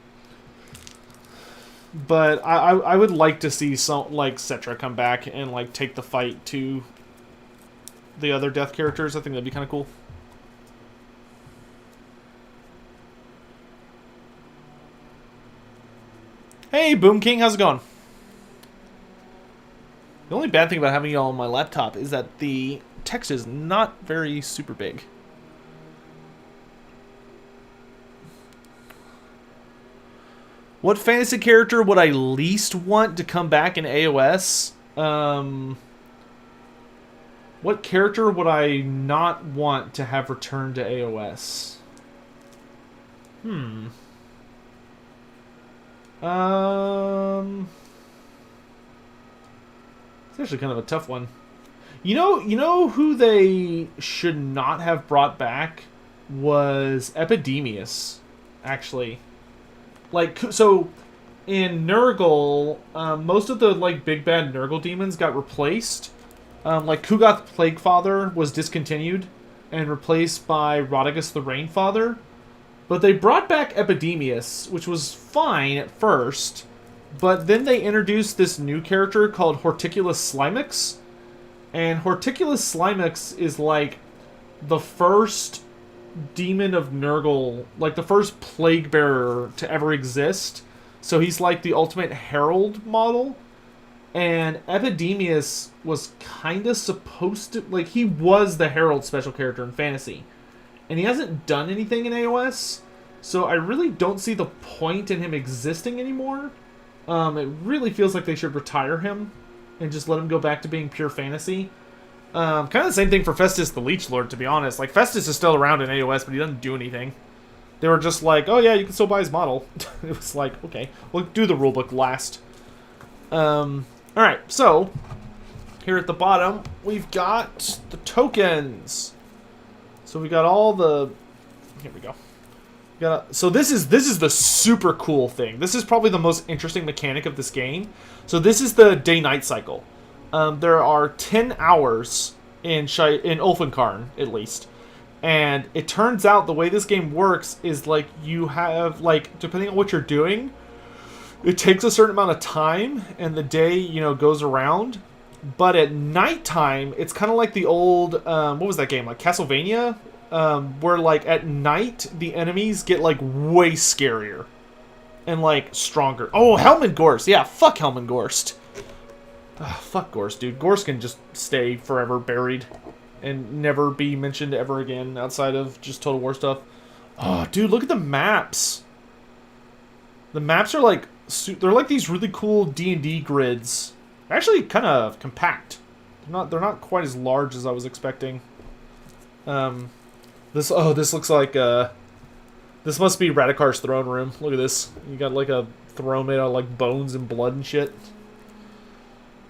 I would like to see some like Cetra come back and like take the fight to the other Death characters. I think that'd be kind of cool. Hey, Boom King, how's it going? The only bad thing about having y'all on my laptop is that the text is not very super big. What fantasy character would I least want to come back in AOS? What character would I not want to have returned to AOS? It's actually kind of a tough one. You know who they should not have brought back was Epidemius, actually. Like, so in Nurgle, most of the like big bad Nurgle demons got replaced. Like Kugoth Plaguefather was discontinued, and replaced by Rodigus the Rainfather. But they brought back Epidemius, which was fine at first. But then they introduced this new character called Horticulus Slimix. And Horticulus Slimix is like the first demon of Nurgle, like the first plague bearer to ever exist. So he's like the ultimate herald model. And Epidemius was kind of supposed to, like, he was the herald special character in fantasy. And he hasn't done anything in AOS. So I really don't see the point in him existing anymore. It really feels like they should retire him and just let him go back to being pure fantasy. Kind of the same thing for Festus the Leech Lord, to be honest. Like, Festus is still around in AOS, but he doesn't do anything. They were just like, oh yeah, you can still buy his model. It was like, okay, we'll do the rulebook last. Alright, so, here at the bottom, we've got the tokens. So we got all the... Here we go. So this is the super cool thing. This is probably the most interesting mechanic of this game. So this is the day-night cycle. There are 10 hours in Ulfenkarn, at least. And it turns out the way this game works is, like, you have, like, depending on what you're doing, it takes a certain amount of time, and the day, you know, goes around. But at nighttime, it's kind of like the old, what was that game? Like Castlevania? Where, like, at night, the enemies get, like, way scarier. And, like, stronger. Oh, Helmengorst! Yeah, fuck Helmengorst. Ugh, fuck Gorst, dude. Gorst can just stay forever buried. And never be mentioned ever again outside of just Total War stuff. Oh, dude, look at the maps. The maps are, like, they're like these really cool D&D grids. They're actually kind of compact. They're not quite as large as I was expecting. This looks like this must be Radikar's throne room. Look at this. You got like a throne made out of like bones and blood and shit.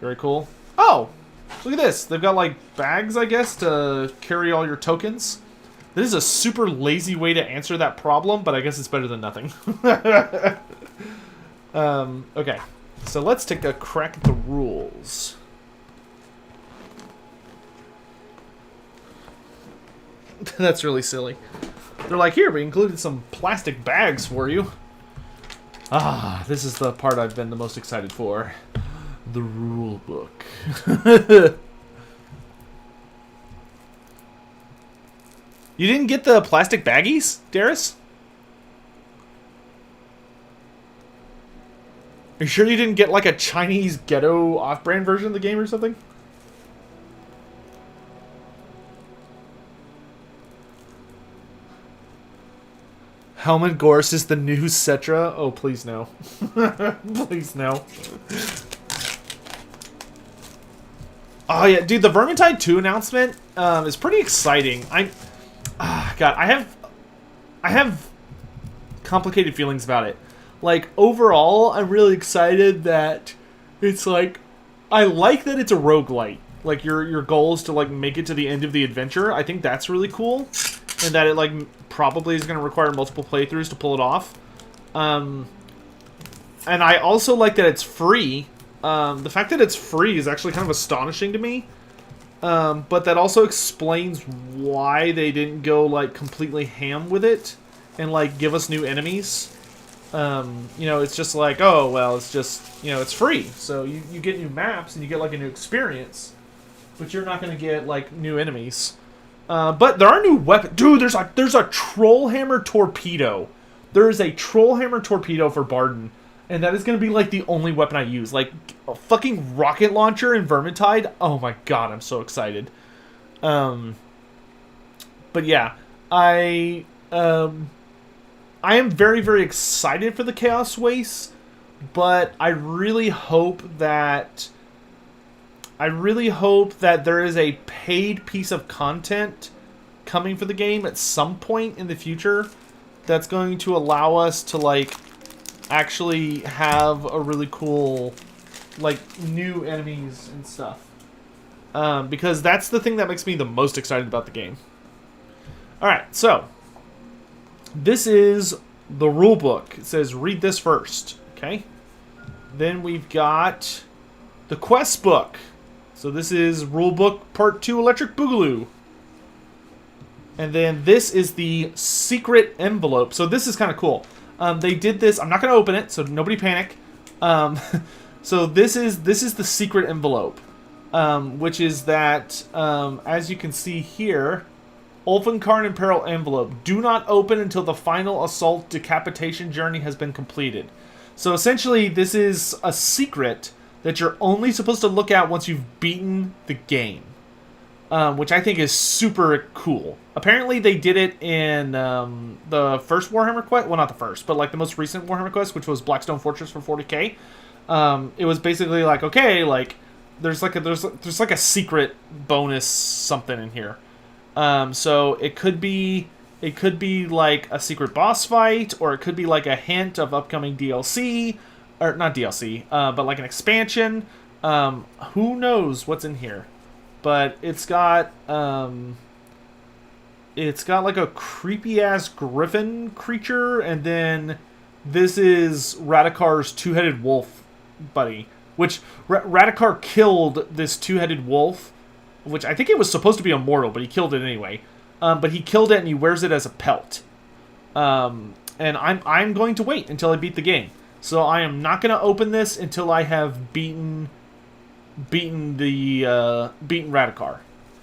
Very cool. Oh, look at this. They've got like bags, I guess, to carry all your tokens. This is a super lazy way to answer that problem, but I guess it's better than nothing. Okay, so let's take a crack at the rules. That's really silly. They're like, here, we included some plastic bags for you. Ah, this is the part I've been the most excited for. The rule book. You didn't get the plastic baggies, Darius? Are you sure you didn't get like a Chinese ghetto off-brand version of the game or something? Helmengorst is the new Cetra? Oh, please no. Please no. Oh yeah, dude, the Vermintide 2 announcement is pretty exciting. God, I have complicated feelings about it. Like, overall, I'm really excited that it's like, I like that it's a roguelite. Like, your goal is to, like, make it to the end of the adventure. I think that's really cool. And that it, like, probably is going to require multiple playthroughs to pull it off. And I also like that it's free. The fact that it's free is actually kind of astonishing to me. But that also explains why they didn't go, like, completely ham with it. And, like, give us new enemies. You know, it's just like, oh, well, it's just, you know, it's free. So you get new maps and you get, like, a new experience. But you're not going to get, like, new enemies. But there are new weapons. Dude, there's a Trollhammer Torpedo. There is a Trollhammer Torpedo for Barden. And that is going to be, like, the only weapon I use. Like, a fucking rocket launcher in Vermintide. Oh my god, I'm so excited. But yeah, I am very, very excited for the Chaos Waste. But I really hope that there is a paid piece of content coming for the game at some point in the future that's going to allow us to, like, actually have a really cool, like, new enemies and stuff. Because that's the thing that makes me the most excited about the game. Alright, so this is the rule book. It says read this first, okay? Then we've got the quest book. So this is Rulebook Part 2 Electric Boogaloo. And then this is the secret envelope. So this is kind of cool. They did this. I'm not going to open it, so nobody panic. So this is the secret envelope, which is that, as you can see here, Ulvenkarn in Peril envelope. Do not open until the final assault decapitation journey has been completed. So essentially, this is a secret that you're only supposed to look at once you've beaten the game. Which I think is super cool. Apparently they did it in the first Warhammer Quest. Well, not the first, but like the most recent Warhammer Quest, which was Blackstone Fortress for 40k. It was basically like, okay, like there's like a secret bonus something in here. So it could be like a secret boss fight, or it could be like a hint of upcoming DLC, or not DLC, but like an expansion. Who knows what's in here? But it's got like a creepy ass griffin creature, and then this is Radakar's two-headed wolf buddy. Which Radakar killed this two-headed wolf, which I think it was supposed to be immortal, but he killed it anyway. But he killed it and he wears it as a pelt. And I'm going to wait until I beat the game. So I am not going to open this until I have beaten Radakar,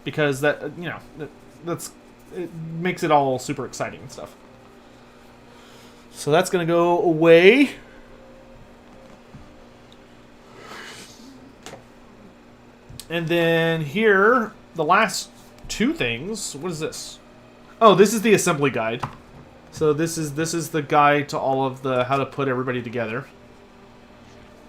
because that, you know, it makes it all super exciting and stuff. So that's gonna go away. And then here, the last two things. What is this? Oh, this is the assembly guide. So this is the guide to all of the how to put everybody together.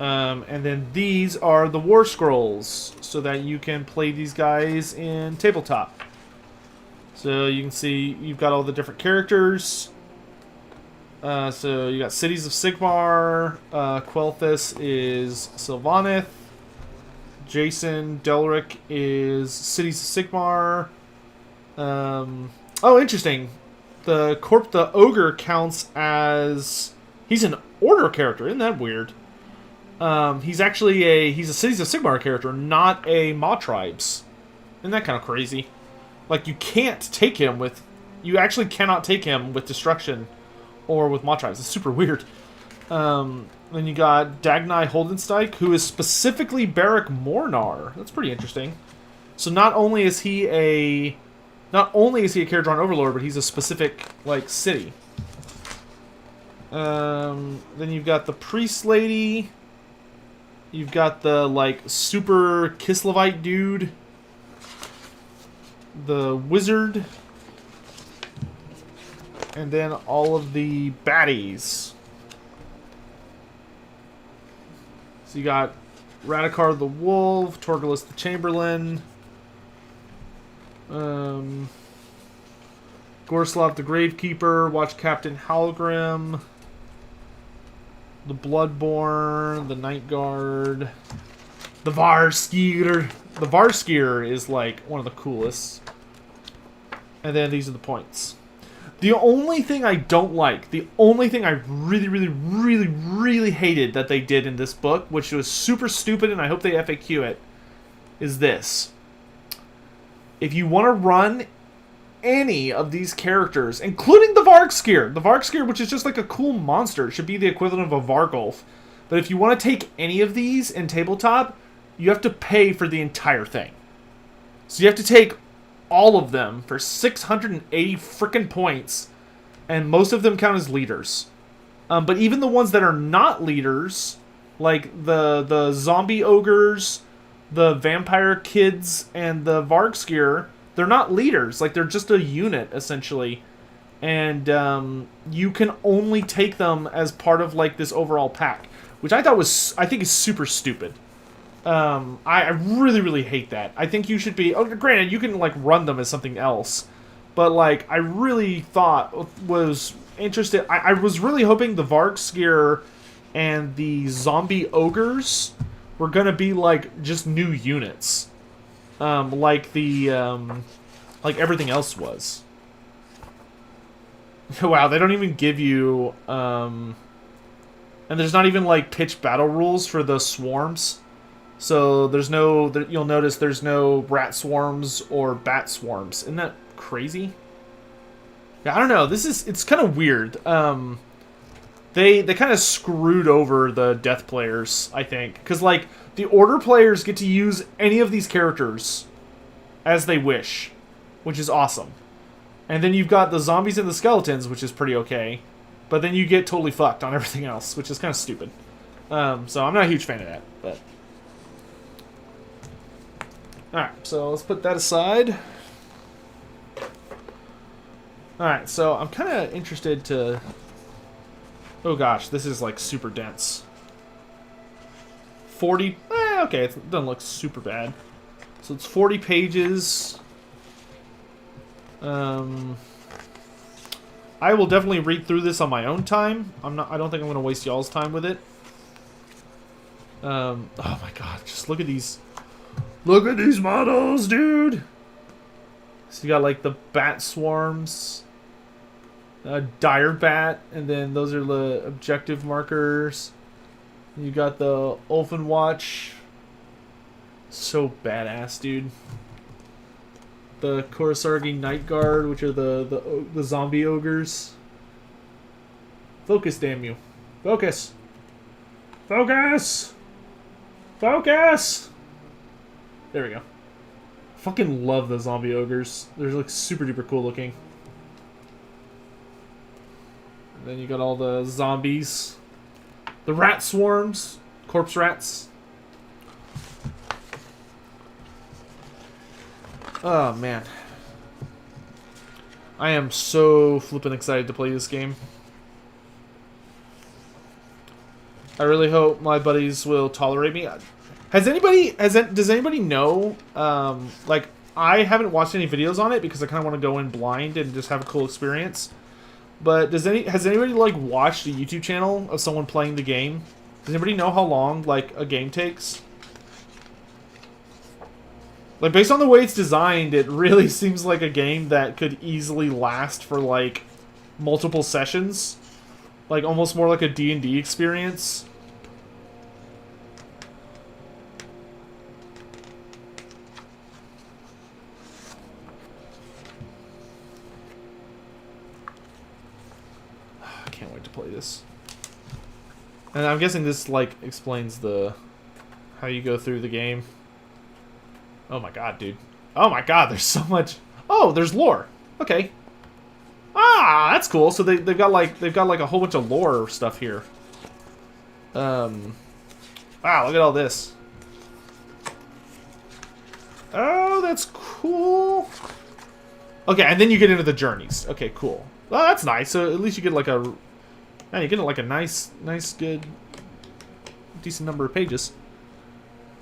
And then these are the Warscrolls, so that you can play these guys in Tabletop. So you can see you've got all the different characters. So you got Cities of Sigmar. Quel'Thas is Sylvaneth. Jason Delric is Cities of Sigmar. Oh, interesting. The Ogre counts as... He's an Order character. Isn't that weird? He's actually he's a Cities of Sigmar character, not a Maw Tribes. Isn't that kind of crazy? Like, you can't take him with... You actually cannot take him with Destruction or with Maw Tribes. It's super weird. Then you got Dagnai Holdenstike, who is specifically Beric Mornar. That's pretty interesting. So not only is he a character on Overlord, but he's a specific, like, city. Then you've got the Priest Lady. You've got the, like, super Kislevite dude. The Wizard. And then all of the baddies. So you got Radakar the Wolf, Torgalus the Chamberlain, Gorslav the Gravekeeper, Watch Captain Halgrim, the Bloodborne, the Night Guard, the Varskir. The Varskir is like one of the coolest. And then these are the points. The only thing I don't like, the only thing I really hated that they did in this book, which was super stupid and I hope they FAQ it, is this. If you want to run any of these characters, including the Varskir, which is just like a cool monster, it should be the equivalent of a Vargulf, but if you want to take any of these in Tabletop, you have to pay for the entire thing. So you have to take all of them for 680 frickin' points, and most of them count as leaders. But even the ones that are not leaders, like the zombie ogres, the vampire kids, and the Vargskir, they're not leaders. Like, they're just a unit, essentially. And you can only take them as part of, like, this overall pack, which I think is super stupid. I really hate that. I think you should be... Oh, granted, you can, like, run them as something else. But, like, I really thought was interested... I was really hoping the Vargskir and the zombie ogres were gonna be, like, just new units. Like the... like everything else was. Wow, they don't even give you... And there's not even, like, pitch battle rules for the swarms. So there's no, you'll notice there's no rat swarms or bat swarms. Isn't that crazy? Yeah, I don't know. It's kind of weird. They kind of screwed over the death players, I think, because like the order players get to use any of these characters as they wish, which is awesome. And then you've got the zombies and the skeletons, which is pretty okay, but then you get totally fucked on everything else, which is kind of stupid. So I'm not a huge fan of that, but all right. So let's put that aside. All right, so I'm kind of interested to... Oh gosh, this is like super dense. 40... okay, it doesn't look super bad. So it's 40 pages. I will definitely read through this on my own time. I don't think I'm going to waste y'all's time with it. Oh my god, just look at these... Look at these models, dude! So you got like the bat swarms... dire bat, and then those are the objective markers. You got the Ulfenwatch. So badass, dude. The Korosargi Night Guard, which are the zombie ogres. Focus, damn you. Focus. Focus! Focus! There we go. Fucking love the zombie ogres. They're like super duper cool looking. Then you got all the zombies. The rat swarms. Corpse rats. Oh, man. I am so flippin' excited to play this game. I really hope my buddies will tolerate me. Does anybody know, like, I haven't watched any videos on it because I kind of want to go in blind and just have a cool experience. But has anybody like watched a YouTube channel of someone playing the game? Does anybody know how long like a game takes? Like based on the way it's designed, it really seems like a game that could easily last for like multiple sessions. Like almost more like a D&D experience. Play this, and I'm guessing this like explains how you go through the game. Oh my god, dude! Oh my god, there's so much. Oh, there's lore. Okay. Ah, that's cool. So they've got like a whole bunch of lore stuff here. Wow, look at all this. Oh, that's cool. Okay, and then you get into the journeys. Okay, cool. Well, that's nice. So at least you get like a... Yeah, you get like a nice, good, decent number of pages.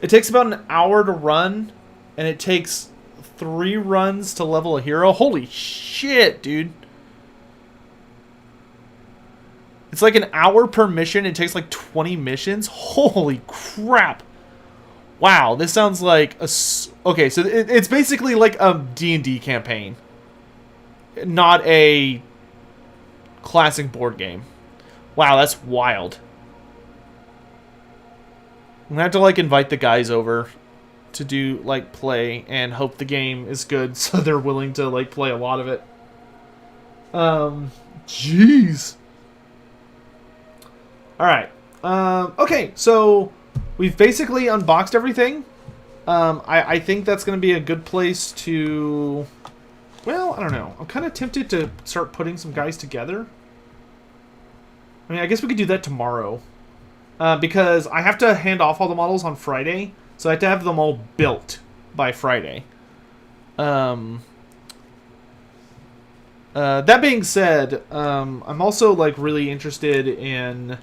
It takes about an hour to run, and it takes 3 runs to level a hero. Holy shit, dude. It's like an hour per mission. It takes like 20 missions. Holy crap. Wow, this sounds like a... Okay, so it's basically like a D&D campaign. Not a classic board game. Wow, that's wild. I'm gonna have to like invite the guys over to do like play and hope the game is good so they're willing to like play a lot of it. Jeez. Alright. Okay, so we've basically unboxed everything. I think that's gonna be a good place to... Well, I don't know. I'm kind of tempted to start putting some guys together. I mean, I guess we could do that tomorrow. Because I have to hand off all the models on Friday. So I have to have them all built by Friday. That being said, I'm also, like, really interested in...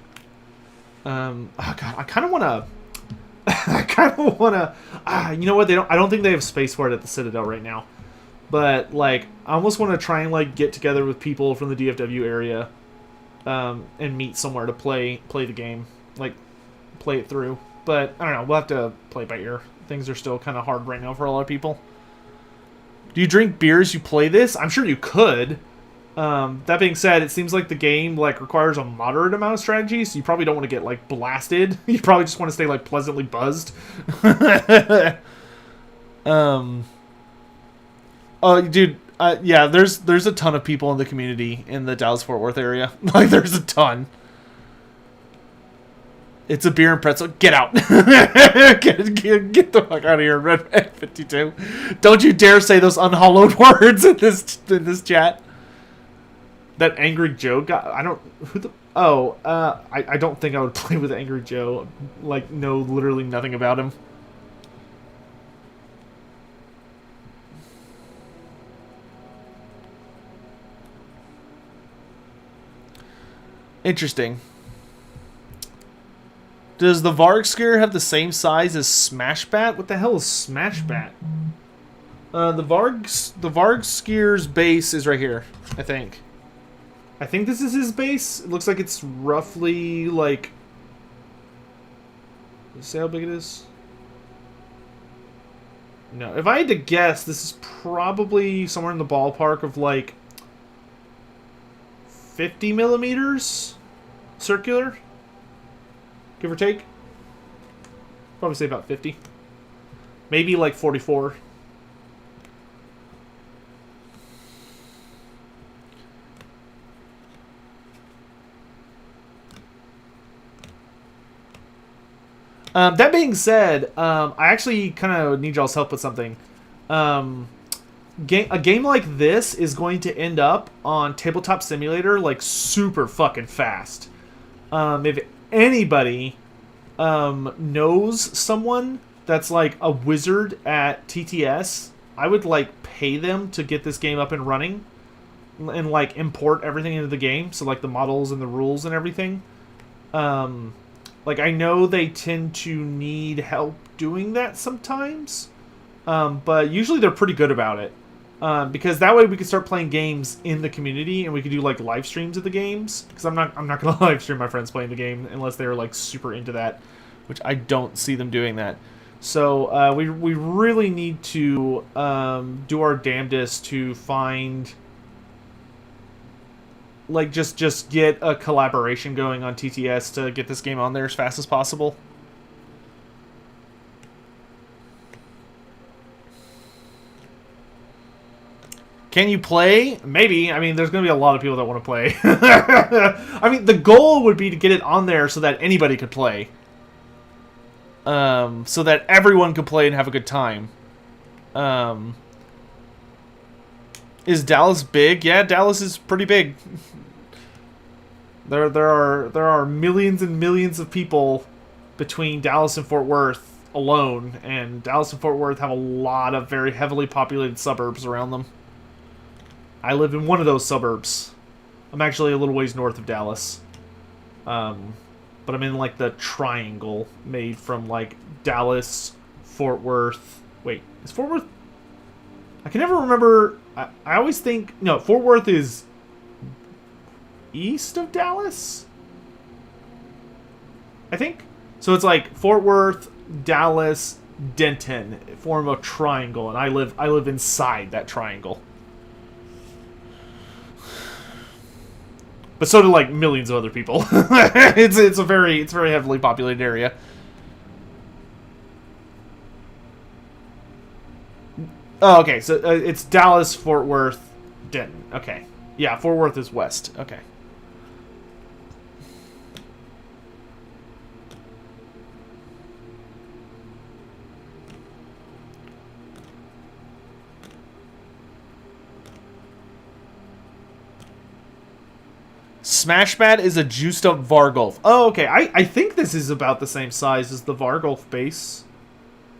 oh, God, I kind of want to... I kind of want to... you know what? I don't think they have space for it at the Citadel right now. But, like, I almost want to try and, like, get together with people from the DFW area. And meet somewhere to play the game, like play it through. But I don't know, we'll have to play by ear. Things are still kind of hard right now for a lot of people. Do you drink beer as you play this? I'm sure you could. That being said, it seems like the game like requires a moderate amount of strategy, so you probably don't want to get like blasted. You probably just want to stay like pleasantly buzzed. Oh, dude, Yeah, there's a ton of people in the community in the Dallas-Fort Worth area. Like, there's a ton. It's a beer and pretzel. Get out. Get the fuck out of here, Redman 52. Don't you dare say those unhallowed words in this chat. That Angry Joe guy. I don't. Who the? Oh, I don't think I would play with Angry Joe. Like, know literally nothing about him. Interesting. Does the Vargskir have the same size as Smashbat? What the hell is Smashbat? The Vargskir's base is right here, I think. I think this is his base. It looks like it's roughly like... Let's see how big it is. No, if I had to guess, this is probably somewhere in the ballpark of like 50 millimeters circular. Give or take. Probably say about 50. Maybe like 44. That being said, I actually kind of need y'all's help with something. A game like this is going to end up on Tabletop Simulator like super fucking fast. If anybody knows someone that's like a wizard at TTS, I would like pay them to get this game up and running and like import everything into the game. So like the models and the rules and everything. Like, I know they tend to need help doing that sometimes, but usually they're pretty good about it. Because that way we can start playing games in the community, and we can do like live streams of the games. Because I'm not gonna live stream my friends playing the game unless they're like super into that, which I don't see them doing that. So we really need to do our damnedest to find. Like, just get a collaboration going on TTS to get this game on there as fast as possible. Can you play? Maybe. I mean, there's going to be a lot of people that want to play. I mean, the goal would be to get it on there so that anybody could play. So that everyone could play and have a good time. Is Dallas big? Yeah, Dallas is pretty big. There are millions and millions of people between Dallas and Fort Worth alone, and Dallas and Fort Worth have a lot of very heavily populated suburbs around them. I live in one of those suburbs. I'm actually a little ways north of Dallas. But I'm in like the triangle made from like Dallas, Fort Worth. Wait, is Fort Worth? I can never remember. I always think no. Fort Worth is east of Dallas, I think. So it's like Fort Worth, Dallas, Denton form a triangle, and I live inside that triangle. But so do like millions of other people. it's a very heavily populated area. Oh, okay. So it's Dallas, Fort Worth, Denton. Okay. Yeah, Fort Worth is west. Okay. Smashbat is a juiced up Vargulf. Oh, okay. I think this is about the same size as the Vargulf base.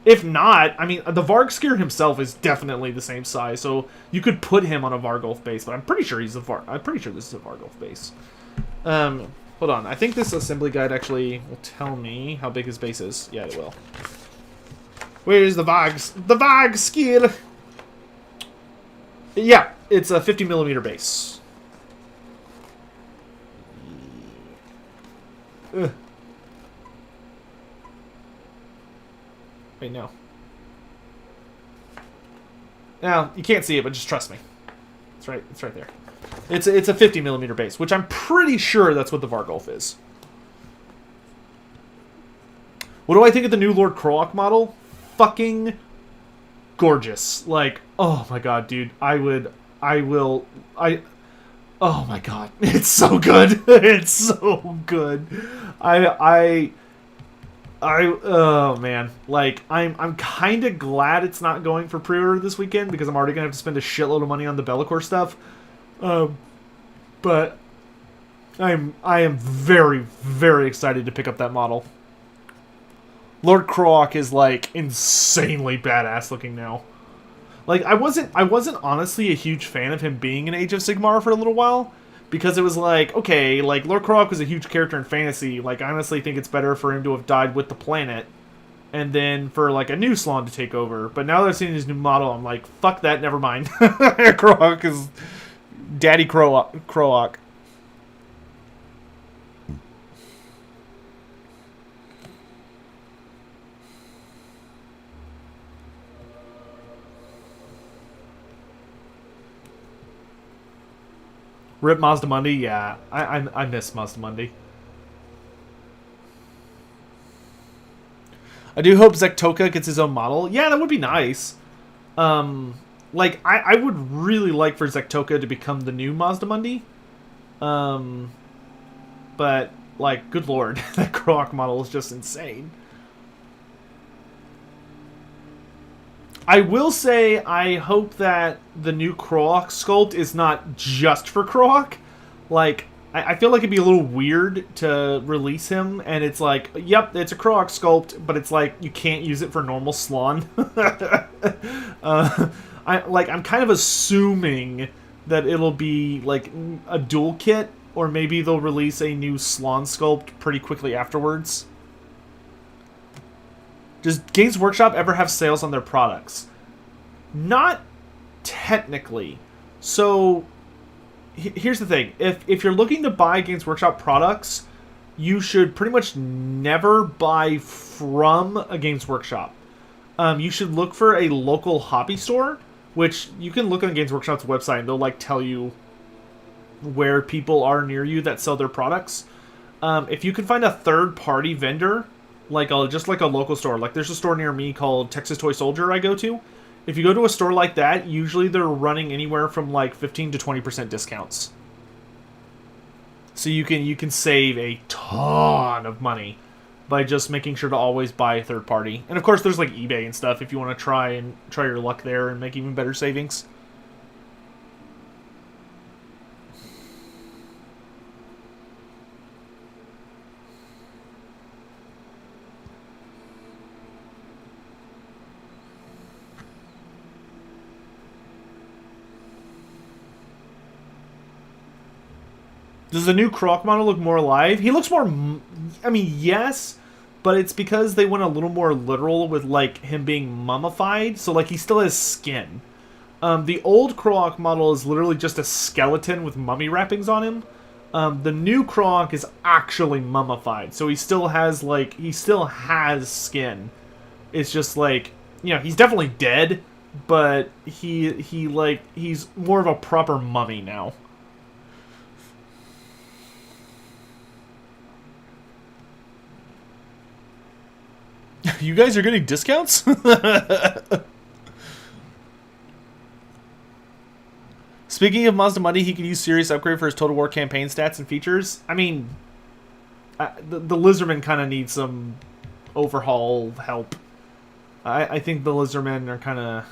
If not, I mean, the Vargskir himself is definitely the same size, so you could put him on a Vargulf base, but I'm pretty sure I'm pretty sure this is a Vargulf base. Hold on. I think this assembly guide actually will tell me how big his base is. Yeah, it will. Where's the Vargskir? Yeah, it's a 50 millimeter base. Ugh. Wait, no. Now, you can't see it, but just trust me. It's right there. It's a 50 millimeter base, which I'm pretty sure that's what the Vargulf is. What do I think of the new Lord Kroak model? Fucking gorgeous. Like, oh my god, dude. I would I will. Oh my god, it's so good. It's so good. I. Oh man, like I'm kind of glad it's not going for pre-order this weekend because I'm already gonna have to spend a shitload of money on the Bellicor stuff. But I am very very excited to pick up that model. Lord Kroak is like insanely badass looking now. Like I wasn't honestly a huge fan of him being in Age of Sigmar for a little while because it was like, okay, like Lord Kroak was a huge character in fantasy. Like I honestly think it's better for him to have died with the planet and then for like a new Slaanesh to take over. But now that I've seen his new model, I'm like, fuck that, never mind. Kroak is Daddy Kroak. Rip Mazdamundi, yeah. I miss Mazdamundi. I do hope Zektoka gets his own model. Yeah, that would be nice. Like, I would really like for Zektoka to become the new Mazdamundi. But, like, good lord, that Kroak model is just insane. I will say I hope that the new Kroak sculpt is not just for Kroak. Like, I feel like it'd be a little weird to release him, and it's like, yep, it's a Kroak sculpt, but it's like, you can't use it for normal Slaanesh. I'm kind of assuming that it'll be, like, a dual kit, or maybe they'll release a new Slaanesh sculpt pretty quickly afterwards. Does Games Workshop ever have sales on their products? Not technically. So, here's the thing. If you're looking to buy Games Workshop products, you should pretty much never buy from a Games Workshop. You should look for a local hobby store, which you can look on Games Workshop's website and they'll like tell you where people are near you that sell their products. If you can find a third-party vendor, just like a local store, like there's a store near me called Texas Toy Soldier I go to. If you go to a store like that, usually they're running anywhere from like 15 to 20% discounts. So you can save a ton of money by just making sure to always buy third party. And of course there's like eBay and stuff if you want to try your luck there and make even better savings. Does the new Kroak model look more alive? He looks more... I mean, yes, but it's because they went a little more literal with, like, him being mummified. So, like, he still has skin. The old Kroak model is literally just a skeleton with mummy wrappings on him. The new Kroak is actually mummified. So he still has, like... He still has skin. It's just, like... You know, he's definitely dead, but he's more of a proper mummy now. You guys are getting discounts? Speaking of Mazdamundi, he can use serious upgrade for his Total War campaign stats and features. I mean, the Lizardmen kind of need some overhaul help. I think the Lizardmen are kind of...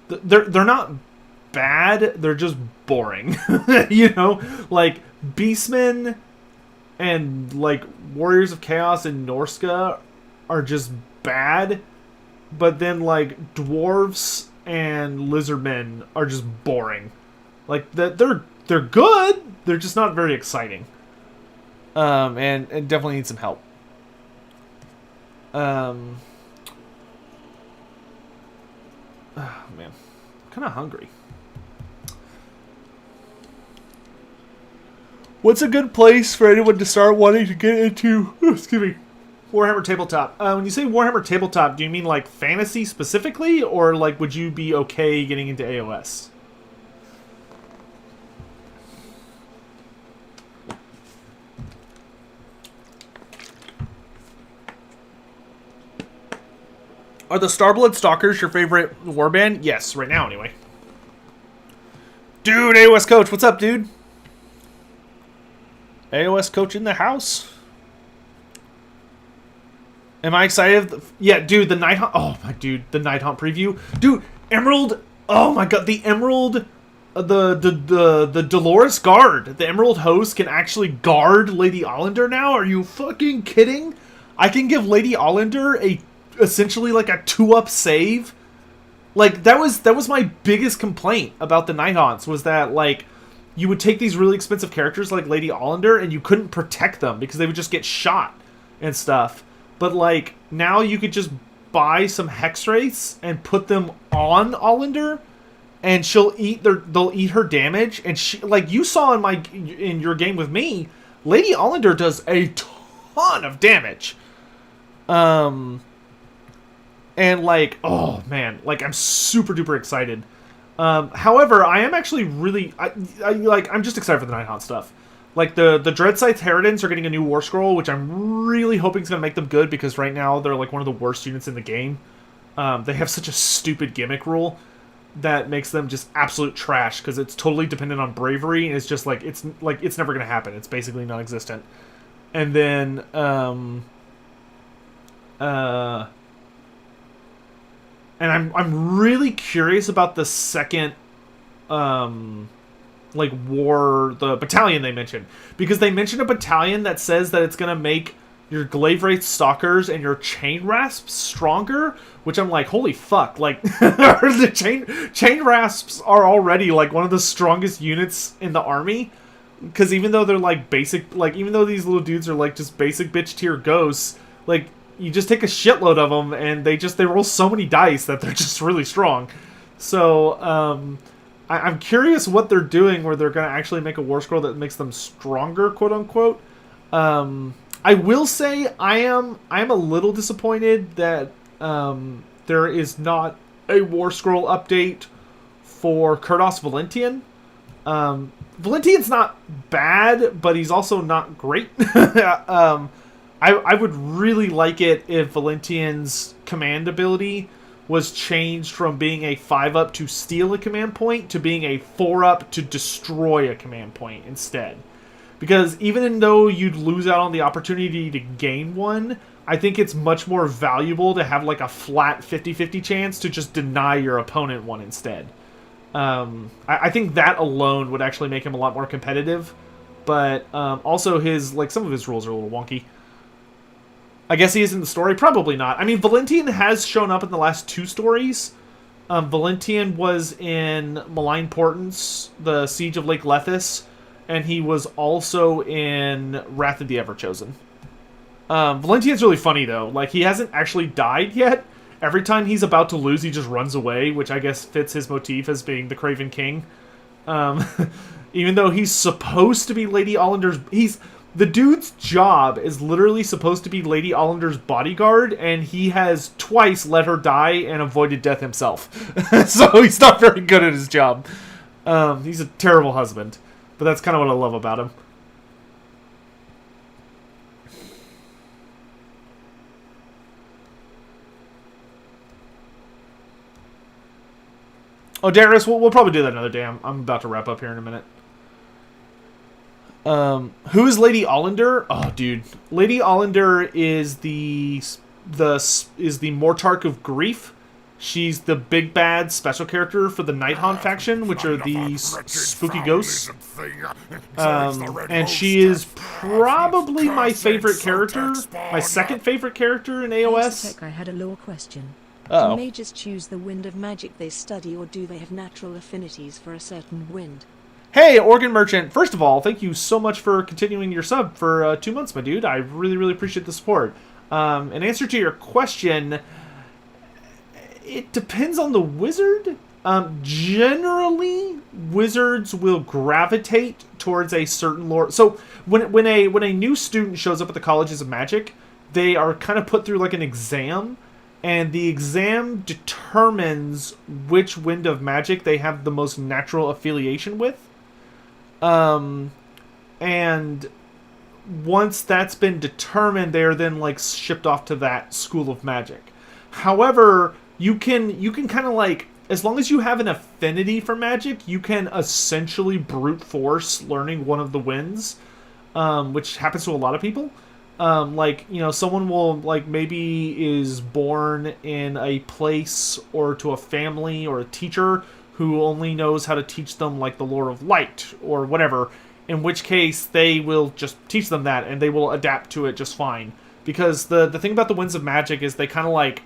They're not bad, they're just boring. You know? Like, Beastmen and, like, Warriors of Chaos and Norska are just bad, but then like dwarves and lizardmen are just boring. Like they're good, they're just not very exciting. And definitely need some help. Oh man, I'm kind of hungry. What's a good place for anyone to start wanting to get into? Excuse me. Warhammer Tabletop. When you say Warhammer Tabletop, do you mean like fantasy specifically, or like would you be okay getting into AOS? Are the Starblood Stalkers your favorite warband? Yes, right now anyway. Dude, AOS Coach, what's up, dude? AOS Coach in the house. Am I excited? Yeah, dude, the Nighthaunt. Oh my dude, the Nighthaunt preview. Dude, Emerald. Oh my god, the Emerald. The Dolores Guard. The Emerald host can actually guard Lady Ollander now? Are you fucking kidding? I can give Lady Ollander essentially like a 2-up save. Like, that was my biggest complaint about the Nighthaunts, was that, like, you would take these really expensive characters like Lady Ollander and you couldn't protect them because they would just get shot and stuff. But, like, now you could just buy some Hex Wraiths and put them on Ollander, and they'll eat her damage. And she, like you saw in your game with me, Lady Ollander does a ton of damage. And like, oh man, like I'm super duper excited. However, I am actually really, I'm just excited for the Nighthaunt stuff. Like the Dreadsight's Heritance are getting a new Warscroll, which I'm really hoping is going to make them good, because right now they're like one of the worst units in the game. They have such a stupid gimmick rule that makes them just absolute trash, because it's totally dependent on bravery, and it's just like it's never going to happen. It's basically non-existent. And then and I'm really curious about the second the battalion they mentioned, because they mentioned a battalion that says that it's gonna make your Glaive Wraith Stalkers and your Chain Rasps stronger, which I'm like, holy fuck, like the Chain Rasps are already like one of the strongest units in the army, because even though they're like basic, like even though these little dudes are like just basic bitch tier ghosts, like you just take a shitload of them and they roll so many dice that they're just really strong. So I'm curious what they're doing, where they're going to actually make a Warscroll that makes them stronger, quote unquote. I will say I am a little disappointed that there is not a Warscroll update for Kurdos Valentian. Valentian's not bad, but he's also not great. I would really like it if Valentian's command ability was changed from being a 5-up to steal a command point to being a 4-up to destroy a command point instead. Because even though you'd lose out on the opportunity to gain one, I think it's much more valuable to have like a flat 50-50 chance to just deny your opponent one instead. I think that alone would actually make him a lot more competitive. But also some of his rules are a little wonky. I guess he is in the story? Probably not. I mean, Valentian has shown up in the last 2 stories. Valentian was in Malign Portents, the Siege of Lake Lethis, and he was also in Wrath of the Everchosen. Valentian's really funny, though. Like, he hasn't actually died yet. Every time he's about to lose, he just runs away, which I guess fits his motif as being the Craven King. Even though he's supposed to be Lady Ollander's... The dude's job is literally supposed to be Lady Ollander's bodyguard, and he has twice let her die and avoided death himself. So he's not very good at his job. He's a terrible husband, but that's kind of what I love about him. Oh, Darius, we'll probably do that another day. I'm about to wrap up here in a minute. Who is Lady Ollander? Oh, dude, Lady Ollander is the Mortarch of Grief. She's the big bad special character for the Nighthaunt faction, which are the spooky ghosts. And she is probably my favorite character, my second favorite character in AOS. I had a lore question. Uh-oh. Do mages choose the wind of magic they study, or do they have natural affinities for a certain wind? Hey, Organ Merchant, first of all, thank you so much for continuing your sub for 2 months, my dude. I really, really appreciate the support. In answer to your question, it depends on the wizard. Generally, wizards will gravitate towards a certain lore. So, when a new student shows up at the Colleges of Magic, they are kind of put through like an exam, and the exam determines which wind of magic they have the most natural affiliation with. And once that's been determined, they're then like shipped off to that school of magic. However, you can kind of like as long as you have an affinity for magic, you can essentially brute force learning one of the winds, which happens to a lot of people. Like, you know, someone will, like, maybe is born in a place or to a family or a teacher who only knows how to teach them, like, the lore of light or whatever, in which case they will just teach them that and they will adapt to it just fine. Because the thing about the winds of magic is they kind of, like,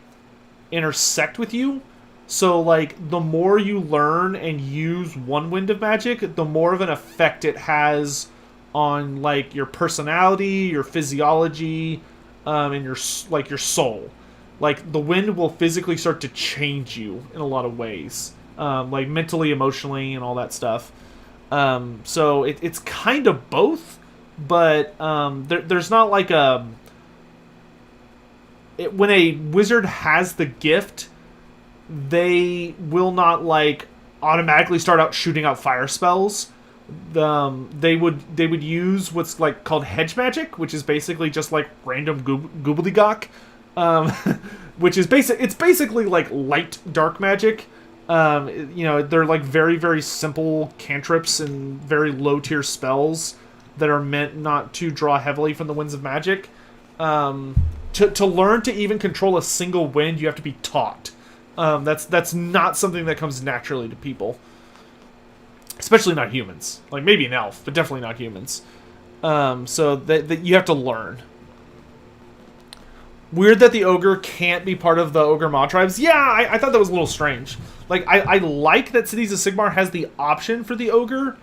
intersect with you. So, like, the more you learn and use one wind of magic, the more of an effect it has on, like, your personality, your physiology, and your soul. Like, the wind will physically start to change you in a lot of ways. Like, mentally, emotionally, and all that stuff. So, it's kind of both, but there's not, like, when a wizard has the gift, they will not, like, automatically start out shooting out fire spells. They would use what's, like, called hedge magic, which is basically just, like, random gobbledygook, which is it's basically like light dark magic. You know, they're, like, very, very simple cantrips and very low tier spells that are meant not to draw heavily from the winds of magic. To learn to even control a single wind, you have to be taught. That's not something that comes naturally to people. Especially not humans. Like, maybe an elf, but definitely not humans. So that you have to learn. Weird that the ogre can't be part of the ogre mod tribes. Yeah, I thought that was a little strange. Like, I like that Cities of Sigmar has the option for the ogre,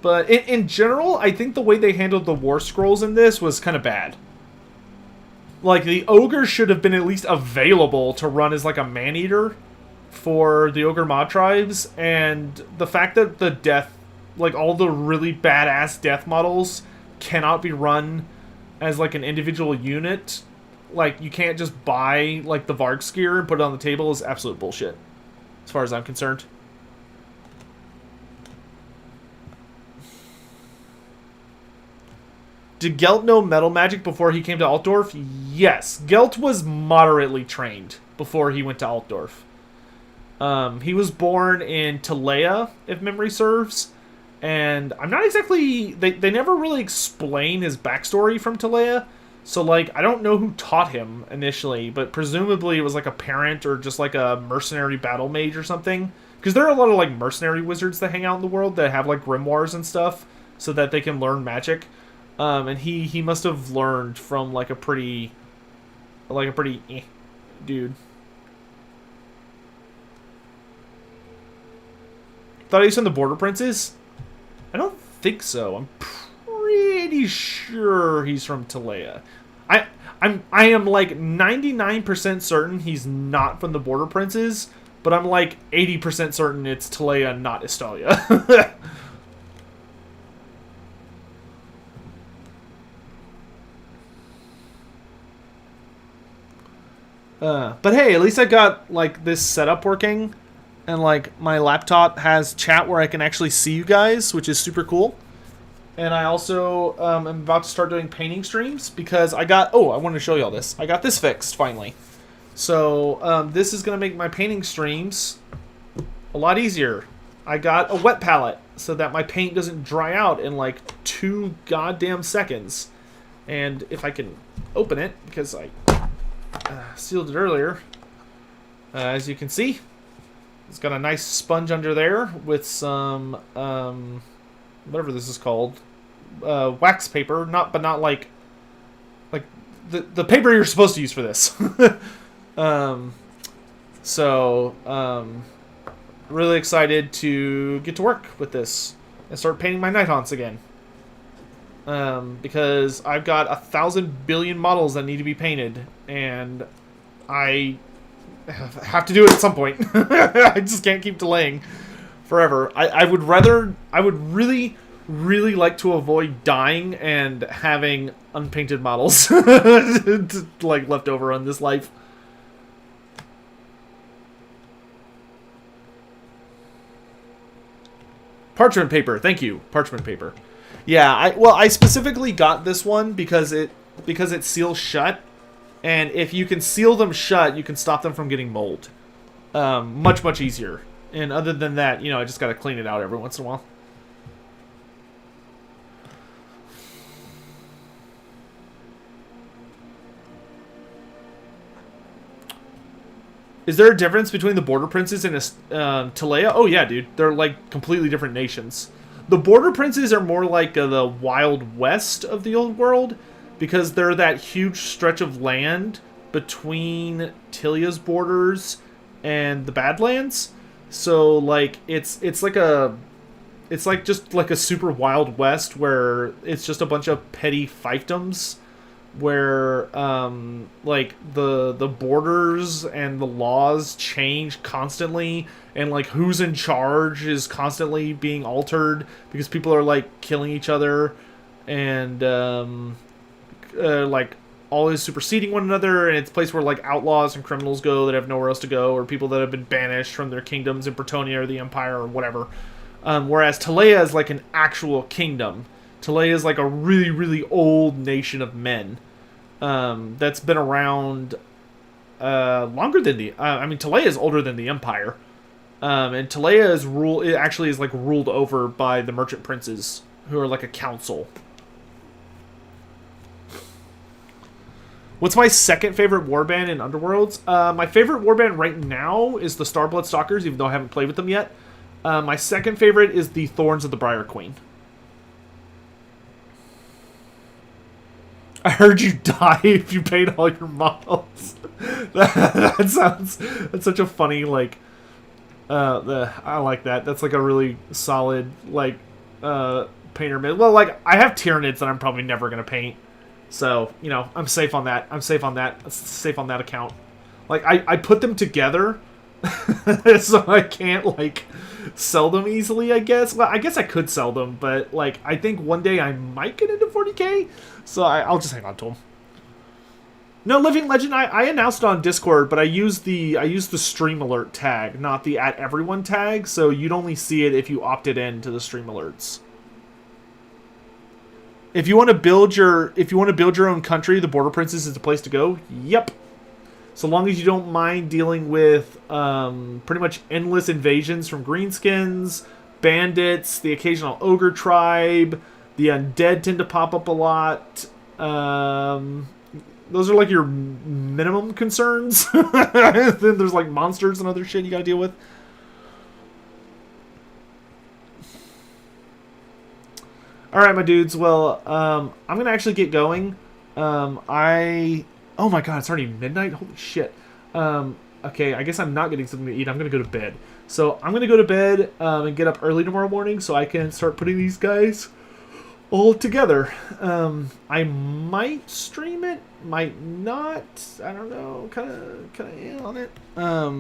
but in general, I think the way they handled the Warscrolls in this was kind of bad. Like, the ogre should have been at least available to run as, like, a man-eater for the ogre mod tribes, and the fact that the death, like, all the really badass death models cannot be run as, like, an individual unit, like, you can't just buy, like, the Vargskir and put it on the table, is absolute bullshit, as far as I'm concerned. Did Gelt know metal magic before he came to Altdorf? Yes. Gelt was moderately trained before he went to Altdorf. He was born in Talea, if memory serves. And I'm not exactly... They never really explain his backstory from Talea. So, like, I don't know who taught him initially. But presumably it was, like, a parent or just, like, a mercenary battle mage or something. Because there are a lot of, like, mercenary wizards that hang out in the world that have, like, grimoires and stuff. So that they can learn magic. And he must have learned from, like, a pretty dude. Thought he was from the Border Princes? I don't think so. I'm pretty sure he's from Talea. I am like 99% certain he's not from the Border Princes, but I'm like 80% certain it's Talea, not Estalia. But hey, at least I got, like, this setup working, and, like, my laptop has chat where I can actually see you guys, which is super cool. And I also am about to start doing painting streams, because I wanted to show you all this. I got this fixed, finally. So, this is going to make my painting streams a lot easier. I got a wet palette, so that my paint doesn't dry out in, like, 2 goddamn seconds. And if I can open it, because I... sealed it earlier. As you can see, it's got a nice sponge under there with some whatever this is called, wax paper. But not like the paper you're supposed to use for this. Really excited to get to work with this and start painting my Nighthaunts again. Because I've got 1,000 billion models that need to be painted, and I have to do it at some point. I just can't keep delaying forever. I would really, really like to avoid dying and having unpainted models like left over on this life. Parchment paper, thank you. Parchment paper. Yeah, I specifically got this one because it seals shut, and if you can seal them shut, you can stop them from getting mold. Much easier. And other than that, I just gotta clean it out every once in a while. Is there a difference between the Border Princes and Talea? Oh yeah, dude. They're like completely different nations. The Border Princes are more like the Wild West of the old world, because they're that huge stretch of land between Tilia's borders and the Badlands. So like it's like just like a super Wild West where it's just a bunch of petty fiefdoms, where like the borders and the laws change constantly, and like who's in charge is constantly being altered because people are like killing each other, and like always superseding one another, and it's a place where like outlaws and criminals go that have nowhere else to go, or people that have been banished from their kingdoms in Bretonnia or the Empire or whatever. Whereas Talea is like an actual kingdom. Talea is like a really, really old nation of men that's been around longer than the... I mean, Talea is older than the Empire. And Talea is ruled over by the merchant princes, who are like a council. What's my second favorite warband in Underworlds? My favorite warband right now is the Starblood Stalkers, even though I haven't played with them yet. My second favorite is the Thorns of the Briar Queen. I heard you die if you paid all your models. That's such a funny, like, I like that. That's like a really solid, like, painter mid. Well, like, I have Tyranids that I'm probably never going to paint. So, I'm safe on that. I'm safe on that account. Like, I put them together so I can't, like, sell them easily, I guess. Well, I guess I could sell them, but, like, I think one day I might get into 40k, so I'll just hang on to them. No, Living Legend, I announced it on Discord, but I used the stream alert tag, not the @everyone tag, so you'd only see it if you opted in to the stream alerts. If you want to build your own country, the Border Princes is the place to go. Yep. So long as you don't mind dealing with pretty much endless invasions from greenskins, bandits, the occasional ogre tribe, the undead tend to pop up a lot. Those are like your minimum concerns. Then there's like monsters and other shit you gotta deal with. Alright, my dudes. Well, I'm going to actually get going. Oh my god, it's already midnight? Holy shit. Okay, I guess I'm not getting something to eat. I'm going to go to bed. So I'm going to go to bed and get up early tomorrow morning so I can start putting these guys all together. I might stream it, might not. I don't know. Kind of in on it. I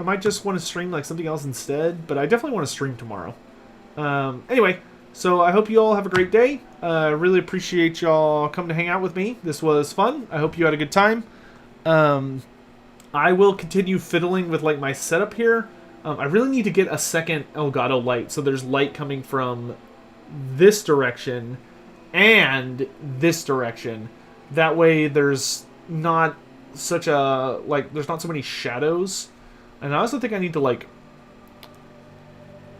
might just want to stream like something else instead, but I definitely want to stream tomorrow. Anyway, so I hope you all have a great day. I really appreciate y'all coming to hang out with me. This was fun. I hope you had a good time. I will continue fiddling with like my setup here. I really need to get a second Elgato light, so there's light coming from this direction and this direction. That way there's not such a, like, there's not so many shadows. And I also think I need to like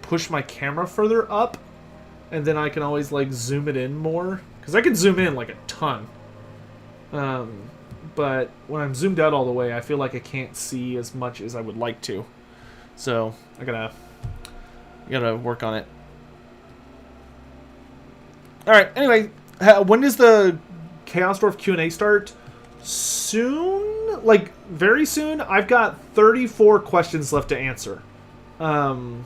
push my camera further up, and then I can always like zoom it in more, because I can zoom in like a ton. But when I'm zoomed out all the way, I feel like I can't see as much as I would like to. So I gotta work on it. All right. Anyway, when does the Chaos Dwarf Q&A start? Soon, like very soon. I've got 34 questions left to answer. And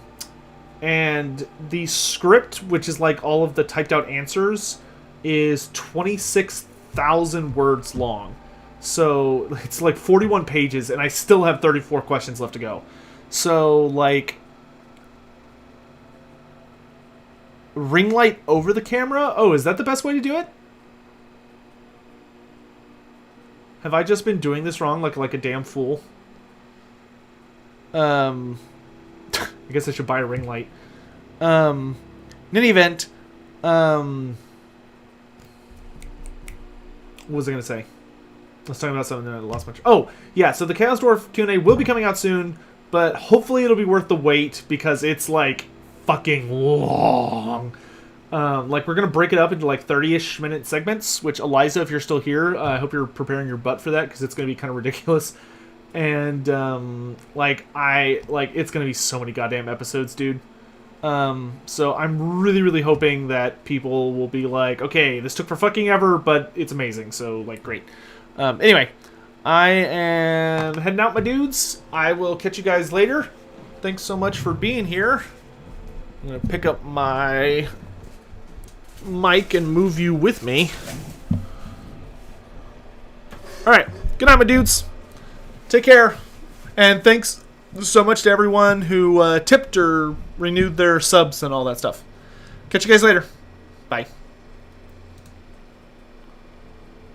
the script, which is like all of the typed out answers, is 26,000 words long. So it's like 41 pages, and I still have 34 questions left to go. So, like, ring light over the camera? Oh, is that the best way to do it? Have I just been doing this wrong like a damn fool? I guess I should buy a ring light. In any event, what was I going to say? I was talking about something that I lost much. Oh, yeah, so the Chaos Dwarf Q&A will be coming out soon. but hopefully it'll be worth the wait because it's like fucking long. Like we're gonna break it up into like 30-ish minute segments. Which Eliza, if you're still here, I hope you're preparing your butt for that because it's gonna be kind of ridiculous. And it's gonna be so many goddamn episodes, dude. So I'm really hoping that people will be like, okay, this took for fucking ever, but it's amazing. So like, great. Anyway, I am heading out, my dudes. I will catch you guys later. Thanks so much for being here. I'm gonna pick up my mic and move you with me. Alright, good night, my dudes. Take care. And thanks so much to everyone who tipped or renewed their subs and all that stuff. Catch you guys later. Bye.